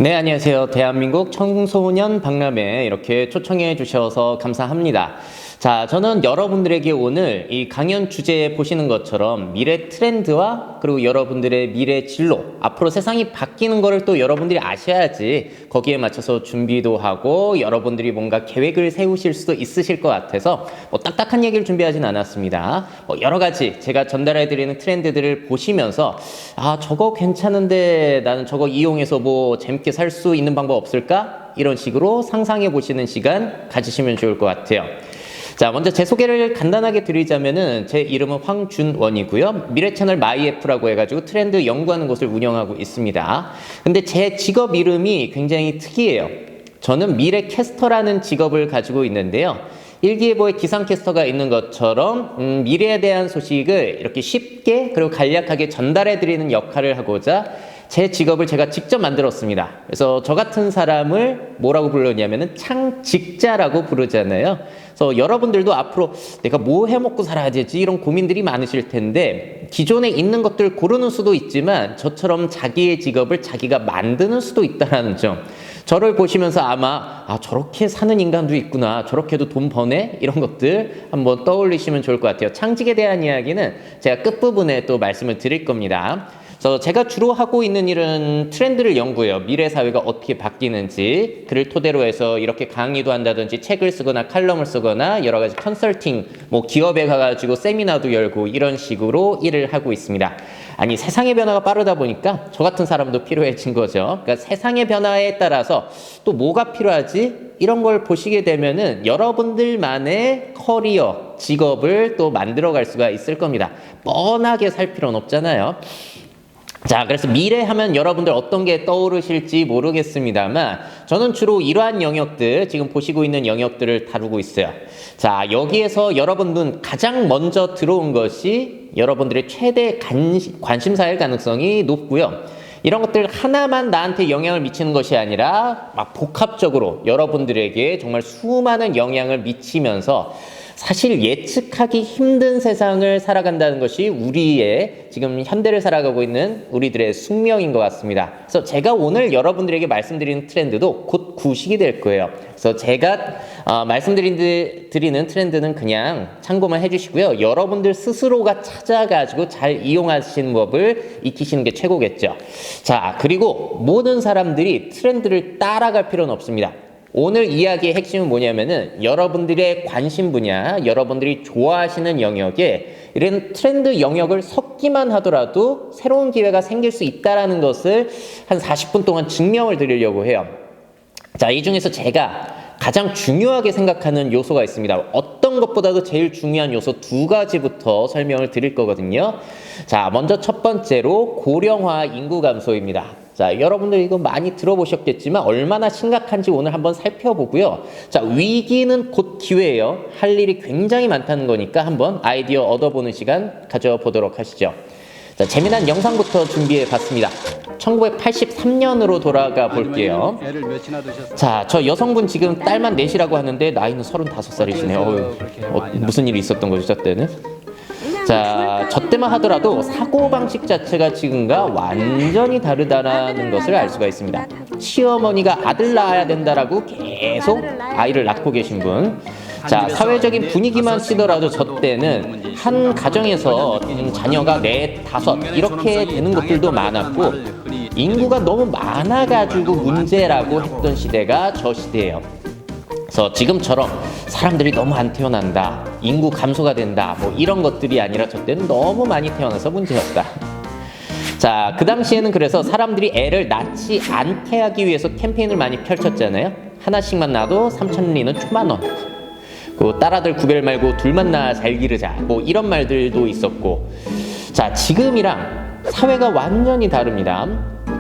네, 안녕하세요. 대한민국 청소년 박람회 이렇게 초청해 주셔서 감사합니다. 자, 저는 여러분들에게 오늘 이 강연 주제 보시는 것처럼 미래 트렌드와 그리고 여러분들의 미래 진로, 앞으로 세상이 바뀌는 거를 또 여러분들이 아셔야지 거기에 맞춰서 준비도 하고 여러분들이 뭔가 계획을 세우실 수도 있으실 것 같아서 딱딱한 얘기를 준비하진 않았습니다. 여러 가지 제가 전달해 드리는 트렌드들을 보시면서 저거 괜찮은데 나는 저거 이용해서 재밌게 살 수 있는 방법 없을까? 이런 식으로 상상해 보시는 시간 가지시면 좋을 것 같아요. 자, 먼저 제 소개를 간단하게 드리자면은 제 이름은 황준원이고요. 미래 채널 마이애프라고 해가지고 트렌드 연구하는 곳을 운영하고 있습니다. 근데 제 직업 이름이 굉장히 특이해요. 저는 미래 캐스터라는 직업을 가지고 있는데요. 일기예보에 기상캐스터가 있는 것처럼 미래에 대한 소식을 이렇게 쉽게 그리고 간략하게 전달해 드리는 역할을 하고자 제 직업을 제가 직접 만들었습니다. 그래서 저 같은 사람을 뭐라고 부르냐면은 창직자라고 부르잖아요. 그래서 여러분들도 앞으로 내가 뭐 해먹고 살아야 되지 이런 고민들이 많으실 텐데 기존에 있는 것들 고르는 수도 있지만 저처럼 자기의 직업을 자기가 만드는 수도 있다는 점. 저를 보시면서 아마 저렇게 사는 인간도 있구나, 저렇게도 돈 버네, 이런 것들 한번 떠올리시면 좋을 것 같아요. 창직에 대한 이야기는 제가 끝부분에 또 말씀을 드릴 겁니다. 그래서 제가 주로 하고 있는 일은 트렌드를 연구해요. 미래 사회가 어떻게 바뀌는지 그를 토대로 해서 이렇게 강의도 한다든지 책을 쓰거나 칼럼을 쓰거나 여러 가지 컨설팅, 기업에 가가지고 세미나도 열고 이런 식으로 일을 하고 있습니다. 아니, 세상의 변화가 빠르다 보니까 저 같은 사람도 필요해진 거죠. 그러니까 세상의 변화에 따라서 또 뭐가 필요하지? 이런 걸 보시게 되면은 여러분들만의 커리어, 직업을 또 만들어갈 수가 있을 겁니다. 뻔하게 살 필요는 없잖아요. 자, 그래서 미래 하면 여러분들 어떤 게 떠오르실지 모르겠습니다만 저는 주로 이러한 영역들, 지금 보시고 있는 영역들을 다루고 있어요. 자, 여기에서 여러분들 가장 먼저 들어온 것이 여러분들의 최대 관심사일 가능성이 높고요. 이런 것들 하나만 나한테 영향을 미치는 것이 아니라 복합적으로 여러분들에게 정말 수많은 영향을 미치면서 사실 예측하기 힘든 세상을 살아간다는 것이 우리의 지금 현대를 살아가고 있는 우리들의 숙명인 것 같습니다. 그래서 제가 오늘 여러분들에게 말씀드리는 트렌드도 곧 구식이 될 거예요. 그래서 제가 말씀드리는 트렌드는 그냥 참고만 해주시고요. 여러분들 스스로가 찾아가지고 잘 이용하시는 법을 익히시는 게 최고겠죠. 자, 그리고 모든 사람들이 트렌드를 따라갈 필요는 없습니다. 오늘 이야기의 핵심은 뭐냐면은 여러분들의 관심 분야, 여러분들이 좋아하시는 영역에 이런 트렌드 영역을 섞기만 하더라도 새로운 기회가 생길 수 있다는 것을 한 40분 동안 증명을 드리려고 해요. 자, 이 중에서 제가 가장 중요하게 생각하는 요소가 있습니다. 어떤 것보다도 제일 중요한 요소 두 가지부터 설명을 드릴 거거든요. 자, 먼저 첫 번째로 고령화 인구 감소입니다. 자, 여러분들 이거 많이 들어보셨겠지만 얼마나 심각한지 오늘 한번 살펴보고요. 자, 위기는 곧 기회예요. 할 일이 굉장히 많다는 거니까 한번 아이디어 얻어보는 시간 가져보도록 하시죠. 자, 재미난 영상부터 준비해 봤습니다. 1983년으로 돌아가 볼게요. 자, 저 여성분 지금 딸만 넷이라고 하는데 나이는 35살이시네요. 무슨 일이 있었던 거죠, 저 때는? 자, 저 때만 하더라도 사고방식 자체가 지금과 완전히 다르다는 것을 알 수가 있습니다. 시어머니가 아들 낳아야 된다라고 계속 아이를 낳고 계신 분. 자, 사회적인 분위기만 치더라도 저 때는 한 가정에서 자녀가 4, 5 이렇게 되는 것들도 많았고 인구가 너무 많아가지고 문제라고 했던 시대가 저 시대예요. 그래서 지금처럼 사람들이 너무 안 태어난다, 인구 감소가 된다, 이런 것들이 아니라 저 때는 너무 많이 태어나서 문제였다. 자, 그 당시에는 그래서 사람들이 애를 낳지 않게 하기 위해서 캠페인을 많이 펼쳤잖아요. 하나씩만 낳아도 3,000리는 초만원. 딸아들 구별 말고 둘만 낳아 잘 기르자. 이런 말들도 있었고. 자, 지금이랑 사회가 완전히 다릅니다.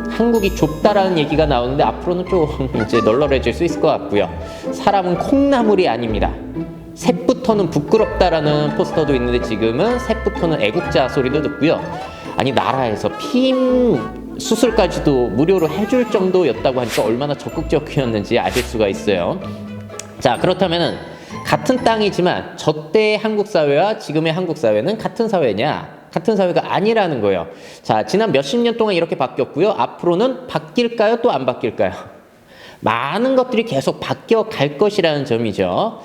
한국이 좁다라는 얘기가 나오는데 앞으로는 좀 이제 널널해질 수 있을 것 같고요. 사람은 콩나물이 아닙니다. 셋부터는 부끄럽다라는 포스터도 있는데 지금은 셋부터는 애국자 소리도 듣고요. 아니, 나라에서 피임 수술까지도 무료로 해줄 정도였다고 하니까 얼마나 적극적이었는지 아실 수가 있어요. 자, 그렇다면은 같은 땅이지만 저 때의 한국 사회와 지금의 한국 사회는 같은 사회냐? 같은 사회가 아니라는 거예요. 자, 지난 몇십 년 동안 이렇게 바뀌었고요. 앞으로는 바뀔까요? 또 안 바뀔까요? 많은 것들이 계속 바뀌어 갈 것이라는 점이죠.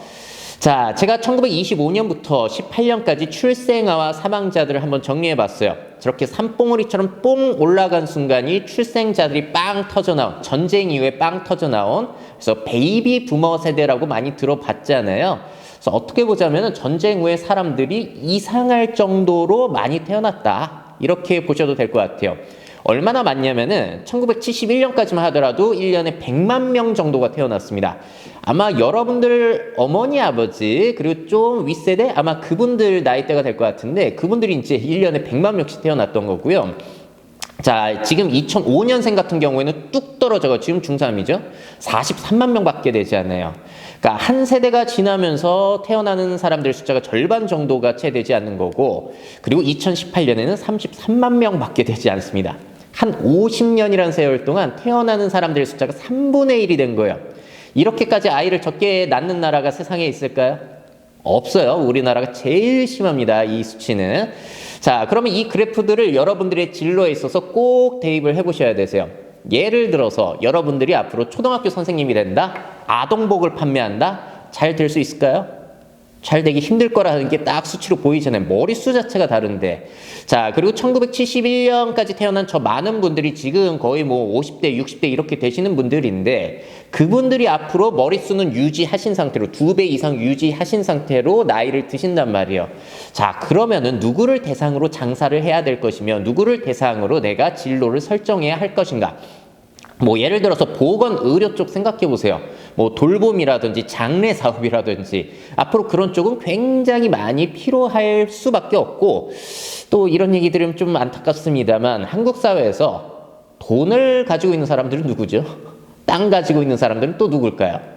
자, 제가 1925년부터 18년까지 출생아와 사망자들을 한번 정리해 봤어요. 저렇게 산봉우리처럼 뽕 올라간 순간이 출생자들이 빵 터져 나온, 전쟁 이후에 빵 터져 나온, 그래서 베이비 부머 세대라고 많이 들어봤잖아요. 그래서 어떻게 보자면 전쟁 후에 사람들이 이상할 정도로 많이 태어났다, 이렇게 보셔도 될 것 같아요. 얼마나 많냐면은 1971년까지만 하더라도 1년에 100만 명 정도가 태어났습니다. 아마 여러분들 어머니, 아버지, 그리고 좀 윗세대, 아마 그분들 나이대가 될 것 같은데, 그분들이 이제 1년에 100만 명씩 태어났던 거고요. 자, 지금 2005년생 같은 경우에는 뚝 떨어져가 지금 중3이죠. 43만 명밖에 되지 않아요. 그러니까 한 세대가 지나면서 태어나는 사람들 숫자가 절반 정도가 채 되지 않는 거고, 그리고 2018년에는 33만 명밖에 되지 않습니다. 한 50년이라는 세월 동안 태어나는 사람들의 숫자가 3분의 1이 된 거예요. 이렇게까지 아이를 적게 낳는 나라가 세상에 있을까요? 없어요. 우리나라가 제일 심합니다, 이 수치는. 자, 그러면 이 그래프들을 여러분들의 진로에 있어서 꼭 대입을 해보셔야 되세요. 예를 들어서 여러분들이 앞으로 초등학교 선생님이 된다? 아동복을 판매한다? 잘 될 수 있을까요? 잘 되기 힘들 거라는 게 딱 수치로 보이잖아요. 머릿수 자체가 다른데. 자, 그리고 1971년까지 태어난 저 많은 분들이 지금 거의 뭐 50대, 60대 이렇게 되시는 분들인데, 그분들이 앞으로 머릿수는 유지하신 상태로 2배 이상 유지하신 상태로 나이를 드신단 말이에요. 자, 그러면은 누구를 대상으로 장사를 해야 될 것이며, 누구를 대상으로 내가 진로를 설정해야 할 것인가? 뭐 예를 들어서 보건 의료 쪽 생각해 보세요. 뭐 돌봄이라든지 장례 사업이라든지 앞으로 그런 쪽은 굉장히 많이 필요할 수밖에 없고, 또 이런 얘기 들으면 좀 안타깝습니다만 한국 사회에서 돈을 가지고 있는 사람들은 누구죠? 땅 가지고 있는 사람들은 또 누굴까요?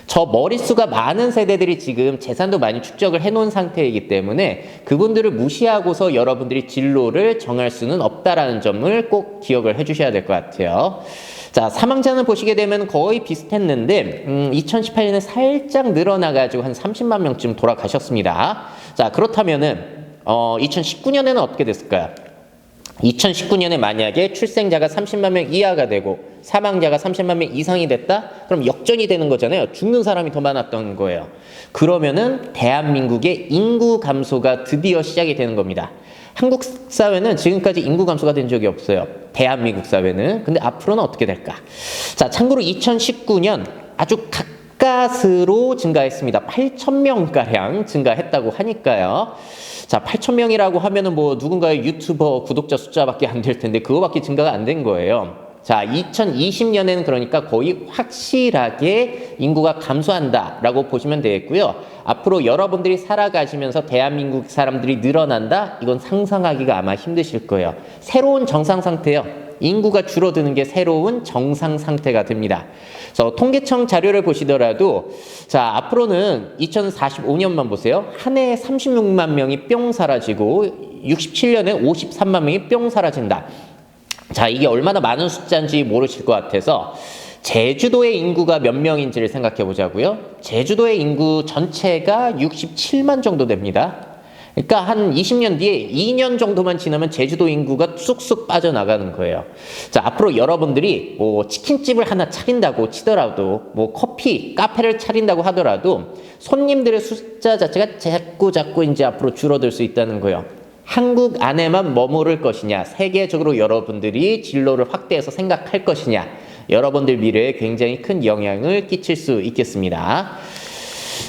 저 머릿수가 많은 세대들이 지금 재산도 많이 축적을 해놓은 상태이기 때문에 그분들을 무시하고서 여러분들이 진로를 정할 수는 없다라는 점을 꼭 기억을 해주셔야 될 것 같아요. 자, 사망자는 보시게 되면 거의 비슷했는데 2018년에 살짝 늘어나가지고 한 30만 명쯤 돌아가셨습니다. 자, 그렇다면은 2019년에는 어떻게 됐을까요? 2019년에 만약에 출생자가 30만 명 이하가 되고 사망자가 30만 명 이상이 됐다? 그럼 역전이 되는 거잖아요. 죽는 사람이 더 많았던 거예요. 그러면은 대한민국의 인구 감소가 드디어 시작이 되는 겁니다. 한국 사회는 지금까지 인구 감소가 된 적이 없어요. 대한민국 사회는. 근데 앞으로는 어떻게 될까? 자, 참고로 2019년 아주 가까스로 증가했습니다. 8,000명가량 증가했다고 하니까요. 자, 8,000명이라고 하면은 뭐 누군가의 유튜버 구독자 숫자밖에 안 될 텐데 그거밖에 증가가 안 된 거예요. 자, 2020년에는 그러니까 거의 확실하게 인구가 감소한다라고 보시면 되겠고요. 앞으로 여러분들이 살아가시면서 대한민국 사람들이 늘어난다? 이건 상상하기가 아마 힘드실 거예요. 새로운 정상 상태요. 인구가 줄어드는 게 새로운 정상 상태가 됩니다. 그래서 통계청 자료를 보시더라도 자, 앞으로는 2045년만 보세요. 한 해에 36만 명이 뿅 사라지고 67년에 53만 명이 뿅 사라진다. 자, 이게 얼마나 많은 숫자인지 모르실 것 같아서 제주도의 인구가 몇 명인지를 생각해 보자고요. 제주도의 인구 전체가 67만 정도 됩니다. 그러니까 한 20년 뒤에 2년 정도만 지나면 제주도 인구가 쑥쑥 빠져나가는 거예요. 자, 앞으로 여러분들이 뭐 치킨집을 하나 차린다고 치더라도, 뭐 커피, 카페를 차린다고 하더라도 손님들의 숫자 자체가 자꾸 이제 앞으로 줄어들 수 있다는 거예요. 한국 안에만 머무를 것이냐, 세계적으로 여러분들이 진로를 확대해서 생각할 것이냐, 여러분들 미래에 굉장히 큰 영향을 끼칠 수 있겠습니다.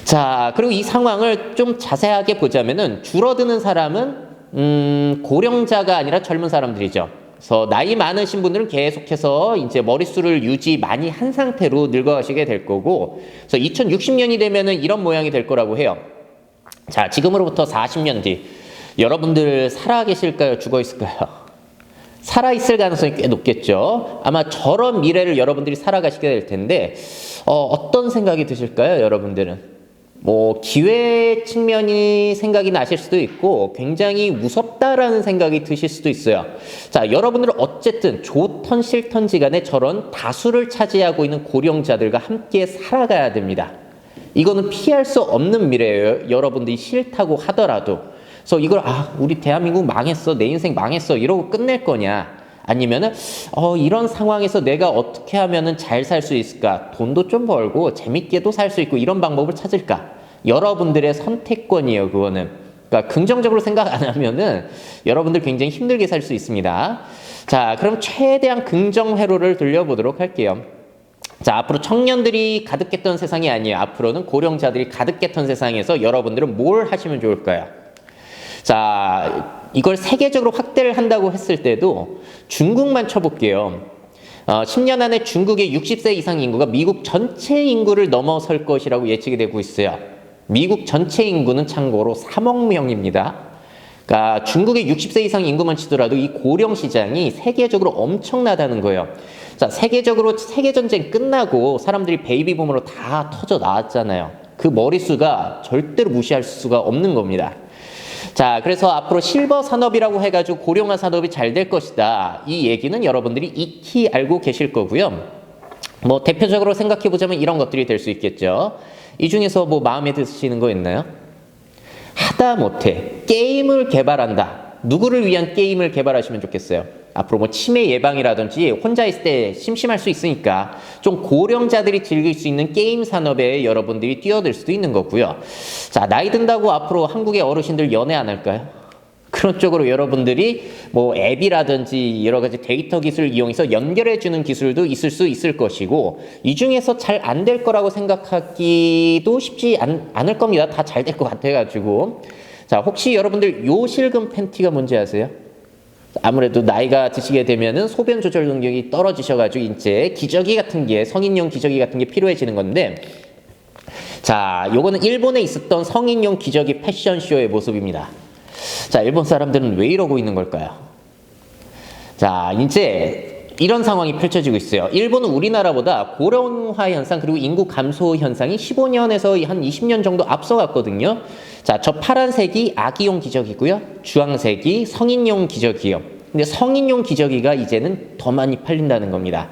자, 그리고 이 상황을 좀 자세하게 보자면은 줄어드는 사람은 고령자가 아니라 젊은 사람들이죠. 그래서 나이 많으신 분들은 계속해서 이제 머릿수를 유지 많이 한 상태로 늙어가시게 될 거고, 그래서 2060년이 되면은 이런 모양이 될 거라고 해요. 자, 지금으로부터 40년 뒤 여러분들 살아 계실까요? 죽어 있을까요? 살아 있을 가능성이 꽤 높겠죠. 아마 저런 미래를 여러분들이 살아가시게 될 텐데 어떤 생각이 드실까요? 여러분들은 뭐 기회 측면이 생각이 나실 수도 있고 굉장히 무섭다라는 생각이 드실 수도 있어요. 자, 여러분들은 어쨌든 좋던 싫던지 간에 저런 다수를 차지하고 있는 고령자들과 함께 살아가야 됩니다. 이거는 피할 수 없는 미래예요. 여러분들이 싫다고 하더라도. 그래서 이걸 우리 대한민국 망했어, 내 인생 망했어 이러고 끝낼 거냐, 아니면은 이런 상황에서 내가 어떻게 하면은 잘 살 수 있을까, 돈도 좀 벌고 재밌게도 살 수 있고 이런 방법을 찾을까. 여러분들의 선택권이에요, 그거는. 그러니까 긍정적으로 생각 안 하면은 여러분들 굉장히 힘들게 살 수 있습니다. 자, 그럼 최대한 긍정 회로를 돌려보도록 할게요. 자, 앞으로 청년들이 가득했던 세상이 아니에요. 앞으로는 고령자들이 가득했던 세상에서 여러분들은 뭘 하시면 좋을까요? 자, 이걸 세계적으로 확대를 한다고 했을 때도 중국만 쳐볼게요. 10년 안에 중국의 60세 이상 인구가 미국 전체 인구를 넘어설 것이라고 예측이 되고 있어요. 미국 전체 인구는 참고로 3억 명입니다. 그러니까 중국의 60세 이상 인구만 치더라도 이 고령 시장이 세계적으로 엄청나다는 거예요. 자, 세계적으로 세계전쟁 끝나고 사람들이 베이비붐으로 다 터져 나왔잖아요. 그 머릿수가 절대로 무시할 수가 없는 겁니다. 자, 그래서 앞으로 실버 산업이라고 해가지고 고령화 산업이 잘 될 것이다. 이 얘기는 여러분들이 익히 알고 계실 거고요. 뭐 대표적으로 생각해 보자면 이런 것들이 될 수 있겠죠. 이 중에서 뭐 마음에 드시는 거 있나요? 하다못해 게임을 개발한다. 누구를 위한 게임을 개발하시면 좋겠어요? 앞으로 뭐 치매 예방이라든지 혼자 있을 때 심심할 수 있으니까 좀 고령자들이 즐길 수 있는 게임 산업에 여러분들이 뛰어들 수도 있는 거고요. 자, 나이 든다고 앞으로 한국의 어르신들 연애 안 할까요? 그런 쪽으로 여러분들이 뭐 앱이라든지 여러 가지 데이터 기술을 이용해서 연결해주는 기술도 있을 수 있을 것이고, 이 중에서 잘 안 될 거라고 생각하기도 쉽지 않을 겁니다. 다 잘 될 것 같아가지고. 자, 혹시 여러분들 요실금 팬티가 뭔지 아세요? 아무래도 나이가 드시게 되면은 소변 조절 능력이 떨어지셔가지고 이제 기저귀 같은 게, 성인용 기저귀 같은 게 필요해지는 건데, 자, 요거는 일본에 있었던 성인용 기저귀 패션쇼의 모습입니다. 자, 일본 사람들은 왜 이러고 있는 걸까요? 자, 이제 이런 상황이 펼쳐지고 있어요. 일본은 우리나라보다 고령화 현상 그리고 인구 감소 현상이 15년에서 한 20년 정도 앞서갔거든요. 자, 저 파란색이 아기용 기저귀고요. 주황색이 성인용 기저귀요. 근데 성인용 기저귀가 이제는 더 많이 팔린다는 겁니다.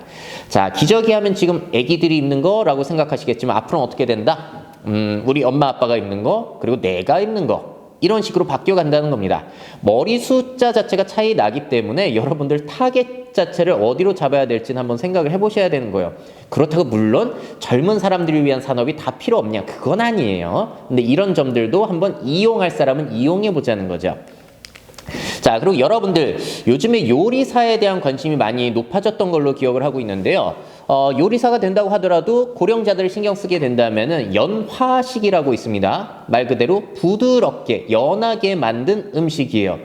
자, 기저귀 하면 지금 아기들이 입는 거라고 생각하시겠지만 앞으로는 어떻게 된다? 우리 엄마 아빠가 입는 거, 그리고 내가 입는 거. 이런 식으로 바뀌어 간다는 겁니다. 머리 숫자 자체가 차이 나기 때문에 여러분들 타겟 자체를 어디로 잡아야 될지는 한번 생각을 해보셔야 되는 거예요. 그렇다고 물론 젊은 사람들을 위한 산업이 다 필요 없냐? 그건 아니에요. 근데 이런 점들도 한번 이용할 사람은 이용해 보자는 거죠. 자, 그리고 여러분들 요즘에 요리사에 대한 관심이 많이 높아졌던 걸로 기억을 하고 있는데요. 요리사가 된다고 하더라도 고령자들을 신경 쓰게 된다면은 연화식이라고 있습니다. 말 그대로 부드럽게 연하게 만든 음식이에요.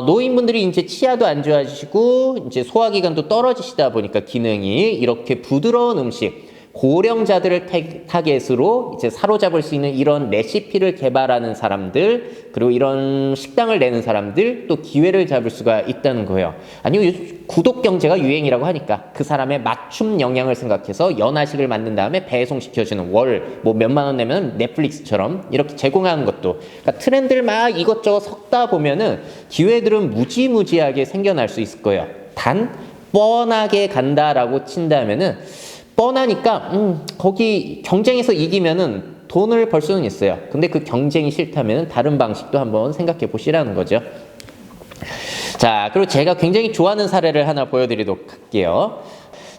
노인분들이 이제 치아도 안 좋아지시고 이제 소화기관도 떨어지시다 보니까 기능이 이렇게 부드러운 음식, 고령자들을 타겟으로 이제 사로잡을 수 있는 이런 레시피를 개발하는 사람들, 그리고 이런 식당을 내는 사람들, 또 기회를 잡을 수가 있다는 거예요. 아니면 요즘 구독 경제가 유행이라고 하니까 그 사람의 맞춤 영양을 생각해서 연화식을 만든 다음에 배송시켜주는, 월 뭐 몇만 원 내면 넷플릭스처럼 이렇게 제공하는 것도, 그러니까 트렌드를 막 이것저것 섞다 보면은 기회들은 무지무지하게 생겨날 수 있을 거예요. 단 뻔하게 간다라고 친다면은, 뻔하니까 거기 경쟁에서 이기면은 돈을 벌 수는 있어요. 근데 그 경쟁이 싫다면 다른 방식도 한번 생각해 보시라는 거죠. 자, 그리고 제가 굉장히 좋아하는 사례를 하나 보여드리도록 할게요.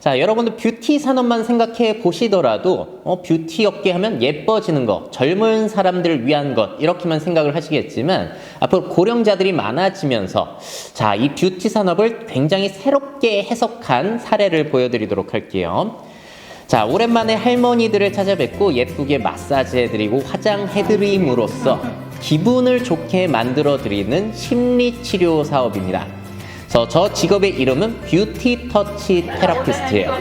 자, 여러분들 뷰티 산업만 생각해 보시더라도 뷰티 업계 하면 예뻐지는 거, 젊은 사람들을 위한 것, 이렇게만 생각을 하시겠지만 앞으로 고령자들이 많아지면서, 자, 이 뷰티 산업을 굉장히 새롭게 해석한 사례를 보여드리도록 할게요. 자, 오랜만에 할머니들을 찾아뵙고 예쁘게 마사지 해드리고 화장해드림으로써 기분을 좋게 만들어드리는 심리치료 사업입니다. 그래서 저 직업의 이름은 뷰티 터치 테라피스트예요.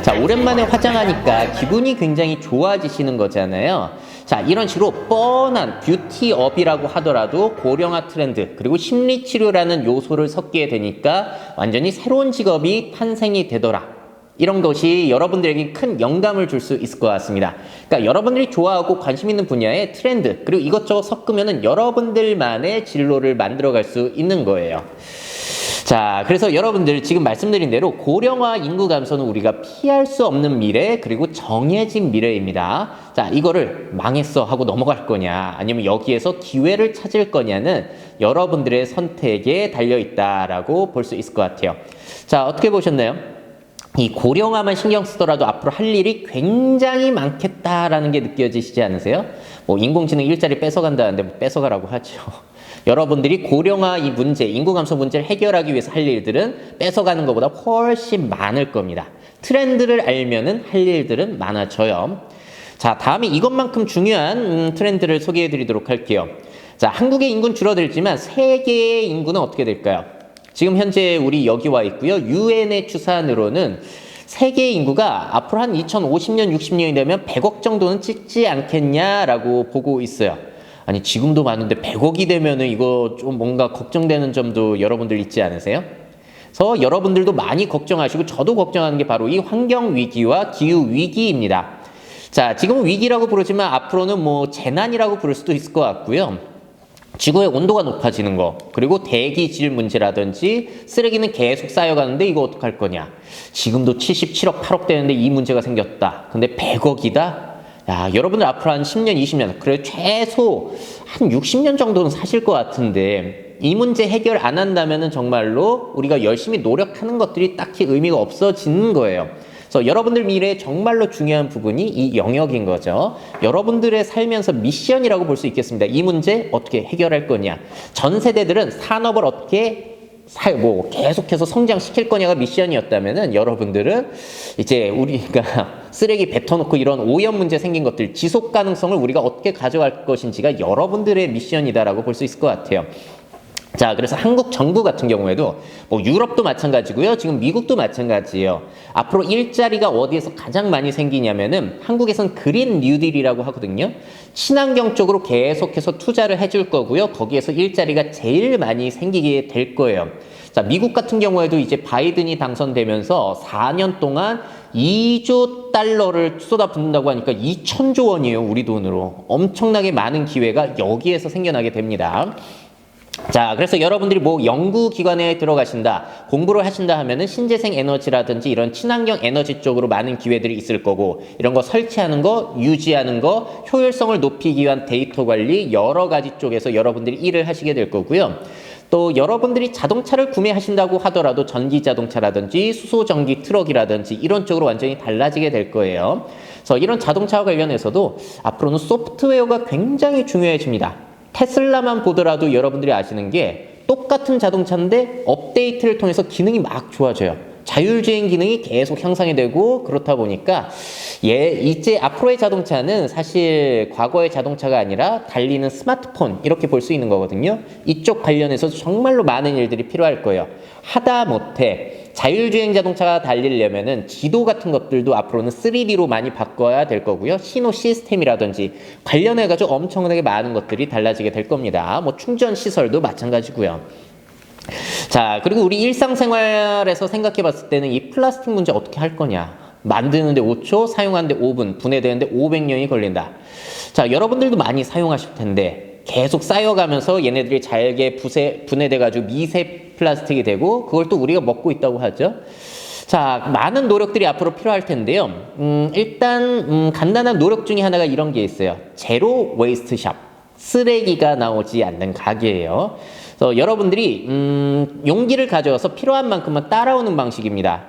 자, 오랜만에 화장하니까 기분이 굉장히 좋아지시는 거잖아요. 자, 이런 식으로 뻔한 뷰티업이라고 하더라도 고령화 트렌드 그리고 심리치료라는 요소를 섞게 되니까 완전히 새로운 직업이 탄생이 되더라. 이런 것이 여러분들에게 큰 영감을 줄 수 있을 것 같습니다. 그러니까 여러분들이 좋아하고 관심 있는 분야의 트렌드, 그리고 이것저것 섞으면은 여러분들만의 진로를 만들어갈 수 있는 거예요. 자, 그래서 여러분들 지금 말씀드린 대로 고령화 인구 감소는 우리가 피할 수 없는 미래, 그리고 정해진 미래입니다. 자, 이거를 망했어 하고 넘어갈 거냐, 아니면 여기에서 기회를 찾을 거냐는 여러분들의 선택에 달려있다라고 볼 수 있을 것 같아요. 자, 어떻게 보셨나요? 이 고령화만 신경 쓰더라도 앞으로 할 일이 굉장히 많겠다라는 게 느껴지시지 않으세요? 뭐 인공지능 일자리 뺏어간다는데 뭐 뺏어가라고 하죠. 여러분들이 고령화 이 문제, 인구 감소 문제를 해결하기 위해서 할 일들은 뺏어가는 것보다 훨씬 많을 겁니다. 트렌드를 알면은 할 일들은 많아져요. 자, 다음에 이것만큼 중요한 트렌드를 소개해 드리도록 할게요. 자, 한국의 인구는 줄어들지만 세계의 인구는 어떻게 될까요? 지금 현재 우리 여기 와 있고요. 유엔의 추산으로는 세계 인구가 앞으로 한 2050년, 60년이 되면 100억 정도는 찍지 않겠냐라고 보고 있어요. 아니, 지금도 많은데 100억이 되면은 이거 좀 뭔가 걱정되는 점도 여러분들 있지 않으세요? 그래서 여러분들도 많이 걱정하시고 저도 걱정하는 게 바로 이 환경 위기와 기후 위기입니다. 자, 지금은 위기라고 부르지만 앞으로는 뭐 재난이라고 부를 수도 있을 것 같고요. 지구의 온도가 높아지는 거, 그리고 대기질 문제라든지 쓰레기는 계속 쌓여가는데 이거 어떡할 거냐. 지금도 77억, 8억 되는데 이 문제가 생겼다. 근데 100억이다? 야, 여러분들 앞으로 한 10년, 20년, 그래 최소 한 60년 정도는 사실 것 같은데 이 문제 해결 안 한다면은 정말로 우리가 열심히 노력하는 것들이 딱히 의미가 없어지는 거예요. 그래서 여러분들 미래에 정말로 중요한 부분이 이 영역인 거죠. 여러분들의 살면서 미션이라고 볼 수 있겠습니다. 이 문제 어떻게 해결할 거냐. 전 세대들은 산업을 어떻게 계속해서 성장시킬 거냐가 미션이었다면은 여러분들은 이제 우리가 쓰레기 뱉어놓고 이런 오염 문제 생긴 것들, 지속 가능성을 우리가 어떻게 가져갈 것인지가 여러분들의 미션이다라고 볼 수 있을 것 같아요. 자, 그래서 한국 정부 같은 경우에도 뭐 유럽도 마찬가지고요. 지금 미국도 마찬가지예요. 앞으로 일자리가 어디에서 가장 많이 생기냐면은 한국에선 그린 뉴딜이라고 하거든요. 친환경 쪽으로 계속해서 투자를 해줄 거고요. 거기에서 일자리가 제일 많이 생기게 될 거예요. 자, 미국 같은 경우에도 이제 바이든이 당선되면서 4년 동안 2조 달러를 쏟아붓는다고 하니까 2천조 원이에요. 우리 돈으로. 엄청나게 많은 기회가 여기에서 생겨나게 됩니다. 자, 그래서 여러분들이 뭐 연구기관에 들어가신다, 공부를 하신다 하면은 신재생 에너지라든지 이런 친환경 에너지 쪽으로 많은 기회들이 있을 거고, 이런 거 설치하는 거, 유지하는 거, 효율성을 높이기 위한 데이터 관리, 여러 가지 쪽에서 여러분들이 일을 하시게 될 거고요. 또 여러분들이 자동차를 구매하신다고 하더라도 전기 자동차라든지 수소 전기 트럭이라든지 이런 쪽으로 완전히 달라지게 될 거예요. 그래서 이런 자동차와 관련해서도 앞으로는 소프트웨어가 굉장히 중요해집니다. 테슬라만 보더라도 여러분들이 아시는 게 똑같은 자동차인데 업데이트를 통해서 기능이 막 좋아져요. 자율주행 기능이 계속 향상이 되고, 그렇다 보니까 이제 앞으로의 자동차는 사실 과거의 자동차가 아니라 달리는 스마트폰, 이렇게 볼 수 있는 거거든요. 이쪽 관련해서 정말로 많은 일들이 필요할 거예요. 하다못해 자율주행 자동차가 달리려면은 지도 같은 것들도 앞으로는 3D로 많이 바꿔야 될 거고요. 신호 시스템이라든지 관련해가지고 엄청나게 많은 것들이 달라지게 될 겁니다. 뭐 충전 시설도 마찬가지고요. 자, 그리고 우리 일상생활에서 생각해 봤을 때는 이 플라스틱 문제 어떻게 할 거냐. 만드는데 5초, 사용하는데 5분, 분해되는데 500년이 걸린다. 자, 여러분들도 많이 사용하실 텐데 계속 쌓여가면서 얘네들이 잘게 분해돼가지고 미세 플라스틱이 되고, 그걸 또 우리가 먹고 있다고 하죠. 자, 많은 노력들이 앞으로 필요할 텐데요. 일단 간단한 노력 중에 하나가 이런 게 있어요. 제로 웨이스트 샵. 쓰레기가 나오지 않는 가게예요. 그래서 여러분들이 용기를 가져와서 필요한 만큼만 따라오는 방식입니다.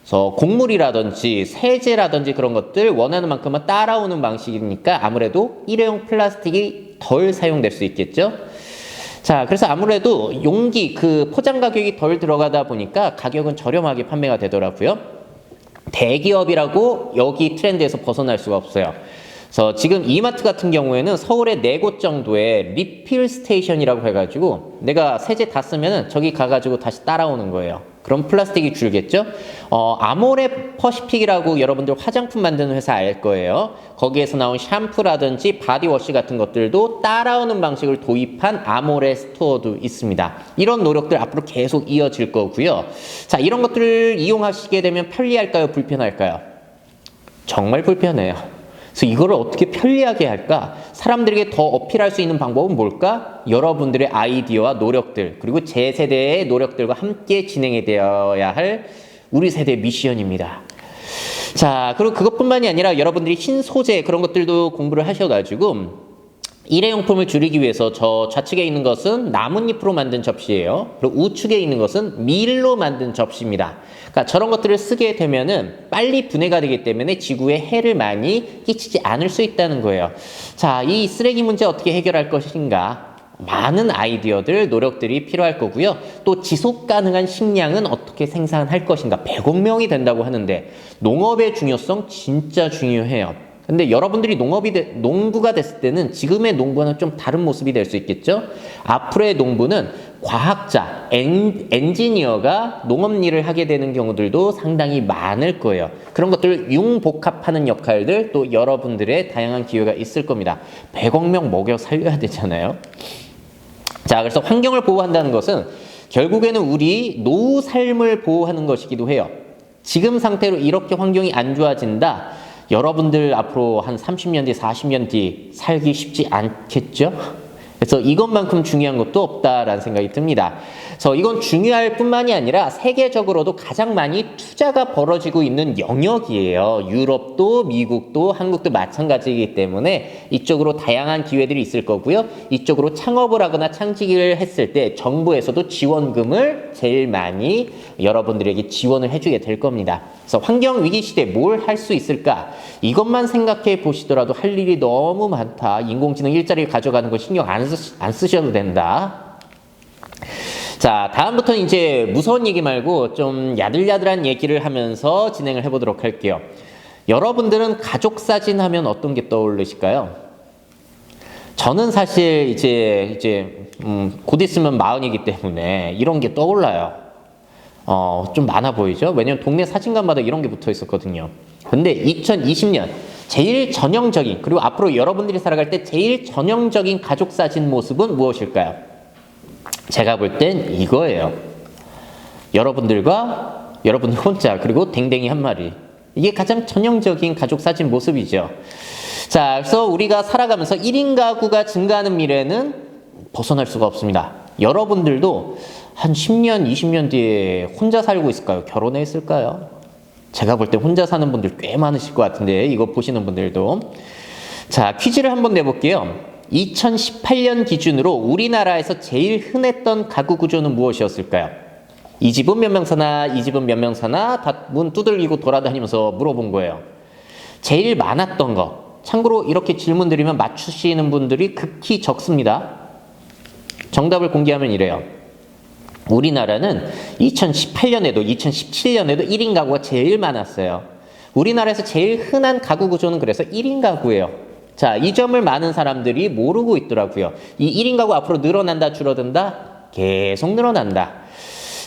그래서 곡물이라든지 세제라든지 그런 것들 원하는 만큼만 따라오는 방식이니까 아무래도 일회용 플라스틱이 덜 사용될 수 있겠죠. 자, 그래서 아무래도 용기, 그 포장 가격이 덜 들어가다 보니까 가격은 저렴하게 판매가 되더라고요. 대기업이라고 여기 트렌드에서 벗어날 수가 없어요. 그래서 지금 이마트 같은 경우에는 서울에 4곳 정도의 리필 스테이션이라고 해가지고 내가 세제 다 쓰면은 저기 가가지고 다시 따라오는 거예요. 그럼 플라스틱이 줄겠죠? 아모레 퍼시픽이라고 여러분들 화장품 만드는 회사 알 거예요. 거기에서 나온 샴푸라든지 바디워시 같은 것들도 따라오는 방식을 도입한 아모레 스토어도 있습니다. 이런 노력들 앞으로 계속 이어질 거고요. 자, 이런 것들을 이용하시게 되면 편리할까요? 불편할까요? 정말 불편해요. 그래서 이거를 어떻게 편리하게 할까? 사람들에게 더 어필할 수 있는 방법은 뭘까? 여러분들의 아이디어와 노력들, 그리고 제 세대의 노력들과 함께 진행이 되어야 할 우리 세대의 미션입니다. 자, 그리고 그것뿐만이 아니라 여러분들이 신소재 그런 것들도 공부를 하셔가지고 일회용품을 줄이기 위해서 저 좌측에 있는 것은 나뭇잎으로 만든 접시예요. 그리고 우측에 있는 것은 밀로 만든 접시입니다. 그러니까 저런 것들을 쓰게 되면은 빨리 분해가 되기 때문에 지구에 해를 많이 끼치지 않을 수 있다는 거예요. 자, 이 쓰레기 문제 어떻게 해결할 것인가? 많은 아이디어들, 노력들이 필요할 거고요. 또 지속 가능한 식량은 어떻게 생산할 것인가? 100억 명이 된다고 하는데 농업의 중요성 진짜 중요해요. 근데 여러분들이 농부가 됐을 때는 지금의 농부와는 좀 다른 모습이 될 수 있겠죠? 앞으로의 농부는 과학자, 엔지니어가 농업 일을 하게 되는 경우들도 상당히 많을 거예요. 그런 것들을 융복합하는 역할들, 또 여러분들의 다양한 기회가 있을 겁니다. 100억 명 먹여 살려야 되잖아요. 자, 그래서 환경을 보호한다는 것은 결국에는 우리 노후 삶을 보호하는 것이기도 해요. 지금 상태로 이렇게 환경이 안 좋아진다. 여러분들 앞으로 한 30년 뒤, 40년 뒤 살기 쉽지 않겠죠? 그래서 이것만큼 중요한 것도 없다라는 생각이 듭니다. 그래서 이건 중요할 뿐만이 아니라 세계적으로도 가장 많이 투자가 벌어지고 있는 영역이에요. 유럽도 미국도 한국도 마찬가지이기 때문에 이쪽으로 다양한 기회들이 있을 거고요. 이쪽으로 창업을 하거나 창직을 했을 때 정부에서도 지원금을 제일 많이 여러분들에게 지원을 해주게 될 겁니다. 그래서 환경위기 시대에 뭘 할 수 있을까? 이것만 생각해 보시더라도 할 일이 너무 많다. 인공지능 일자리를 가져가는 거 신경 안 쓰셔도 된다. 자, 다음부터는 이제 무서운 얘기 말고 좀 야들야들한 얘기를 하면서 진행을 해보도록 할게요. 여러분들은 가족 사진 하면 어떤 게 떠오르실까요? 저는 사실 이제 곧 있으면 40이기 때문에 이런 게 떠올라요. 좀 많아 보이죠? 왜냐면 동네 사진관마다 이런 게 붙어 있었거든요. 근데 2020년 제일 전형적인, 그리고 앞으로 여러분들이 살아갈 때 제일 전형적인 가족 사진 모습은 무엇일까요? 제가 볼 땐 이거예요. 여러분들 혼자, 그리고 댕댕이 한 마리. 이게 가장 전형적인 가족 사진 모습이죠. 자, 그래서 우리가 살아가면서 1인 가구가 증가하는 미래는 벗어날 수가 없습니다. 여러분들도 한 10년, 20년 뒤에 혼자 살고 있을까요? 결혼해 있을까요? 제가 볼 때 혼자 사는 분들 꽤 많으실 것 같은데, 이거 보시는 분들도. 자, 퀴즈를 한번 내볼게요. 2018년 기준으로 우리나라에서 제일 흔했던 가구 구조는 무엇이었을까요? 이 집은 몇 명 사나, 이 집은 몇 명 사나, 다 문 두들기고 돌아다니면서 물어본 거예요. 제일 많았던 거. 참고로 이렇게 질문 드리면 맞추시는 분들이 극히 적습니다. 정답을 공개하면 이래요. 우리나라는 2018년에도 2017년에도 1인 가구가 제일 많았어요. 우리나라에서 제일 흔한 가구 구조는 그래서 1인 가구예요. 자, 이 점을 많은 사람들이 모르고 있더라고요. 이 1인 가구 앞으로 늘어난다, 줄어든다? 계속 늘어난다.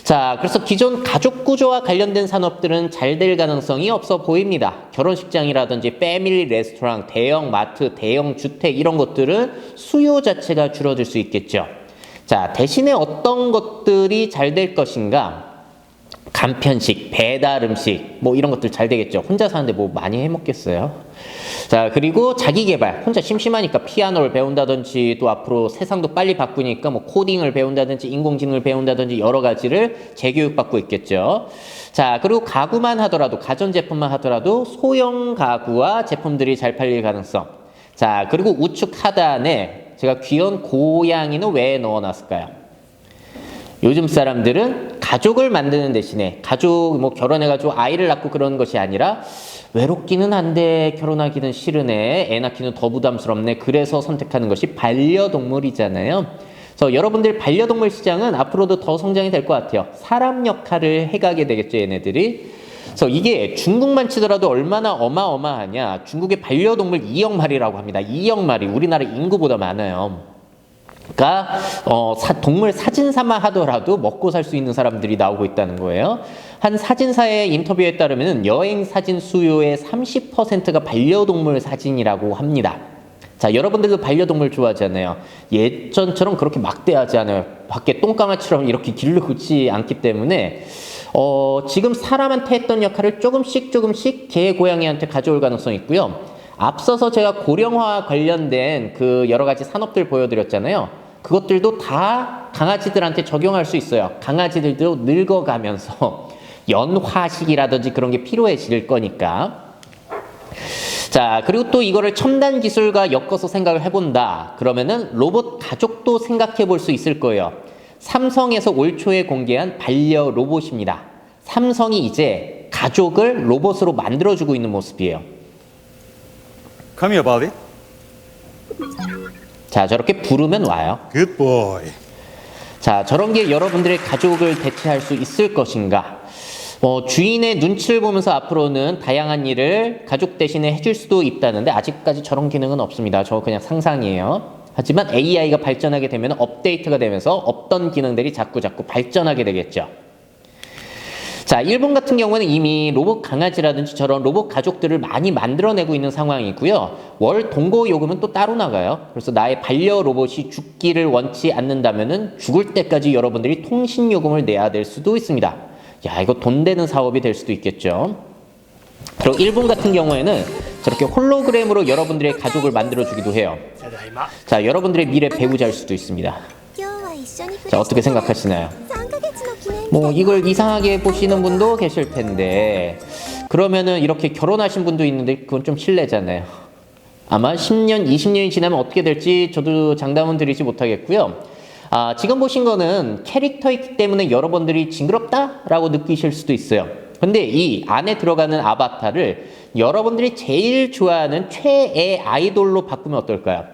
자, 그래서 기존 가족 구조와 관련된 산업들은 잘 될 가능성이 없어 보입니다. 결혼식장이라든지 패밀리 레스토랑, 대형 마트, 대형 주택 이런 것들은 수요 자체가 줄어들 수 있겠죠. 자, 대신에 어떤 것들이 잘 될 것인가? 간편식, 배달 음식, 뭐 이런 것들 잘 되겠죠. 혼자 사는데 뭐 많이 해 먹겠어요? 자, 그리고 자기 개발. 혼자 심심하니까 피아노를 배운다든지, 또 앞으로 세상도 빨리 바꾸니까 뭐 코딩을 배운다든지, 인공지능을 배운다든지 여러 가지를 재교육받고 있겠죠. 자, 그리고 가구만 하더라도, 가전제품만 하더라도 소형 가구와 제품들이 잘 팔릴 가능성. 자, 그리고 우측 하단에 제가 귀여운 고양이는 왜 넣어놨을까요? 요즘 사람들은 가족을 만드는 대신에 뭐 결혼해가지고 아이를 낳고 그러는 것이 아니라 외롭기는 한데 결혼하기는 싫으네, 애 낳기는 더 부담스럽네, 그래서 선택하는 것이 반려동물이잖아요. 그래서 여러분들 반려동물 시장은 앞으로도 더 성장이 될 것 같아요. 사람 역할을 해가게 되겠죠, 얘네들이. 그래서 이게 중국만 치더라도 얼마나 어마어마하냐. 중국의 반려동물 2억 마리라고 합니다. 2억 마리, 우리나라 인구보다 많아요. 그러니까 동물 사진사만 하더라도 먹고 살 수 있는 사람들이 나오고 있다는 거예요. 한 사진사의 인터뷰에 따르면 여행 사진 수요의 30%가 반려동물 사진이라고 합니다. 자, 여러분들도 반려동물 좋아하잖아요. 예전처럼 그렇게 막대하지 않아요. 밖에 똥강아지처럼 이렇게 기르지 않기 때문에 지금 사람한테 했던 역할을 조금씩 개, 고양이한테 가져올 가능성이 있고요. 앞서서 제가 고령화 관련된 그 여러 가지 산업들 보여드렸잖아요. 그것들도 다 강아지들한테 적용할 수 있어요. 강아지들도 늙어가면서 연화식이라든지 그런 게 필요해질 거니까. 자, 그리고 또 이거를 첨단 기술과 엮어서 생각을 해본다. 그러면은 로봇 가족도 생각해 볼 수 있을 거예요. 삼성에서 올 초에 공개한 반려 로봇입니다. 삼성이 이제 가족을 로봇으로 만들어주고 있는 모습이에요. Come here, Bobby. 자, 저렇게 부르면 와요. Good boy. 자, 저런 게 여러분들의 가족을 대체할 수 있을 것인가? 주인의 눈치를 보면서 앞으로는 다양한 일을 가족 대신에 해줄 수도 있다는데 아직까지 저런 기능은 없습니다. 저 그냥 상상이에요. 하지만 AI가 발전하게 되면 업데이트가 되면서 없던 기능들이 자꾸 발전하게 되겠죠. 자, 일본 같은 경우는 이미 로봇 강아지라든지 저런 로봇 가족들을 많이 만들어내고 있는 상황이고요. 월 동거 요금은 또 따로 나가요. 그래서 나의 반려 로봇이 죽기를 원치 않는다면은 죽을 때까지 여러분들이 통신 요금을 내야 될 수도 있습니다. 야, 이거 돈 되는 사업이 될 수도 있겠죠. 그리고 일본 같은 경우에는 저렇게 홀로그램으로 여러분들의 가족을 만들어주기도 해요. 자, 여러분들의 미래 배우자일 수도 있습니다. 자, 어떻게 생각하시나요? 이걸 이상하게 보시는 분도 계실 텐데, 그러면은 이렇게 결혼하신 분도 있는데 그건 좀 실례잖아요. 아마 10년, 20년이 지나면 어떻게 될지 저도 장담은 드리지 못하겠고요. 지금 보신 거는 캐릭터이기 때문에 여러분들이 징그럽다라고 느끼실 수도 있어요. 근데 이 안에 들어가는 아바타를 여러분들이 제일 좋아하는 최애 아이돌로 바꾸면 어떨까요?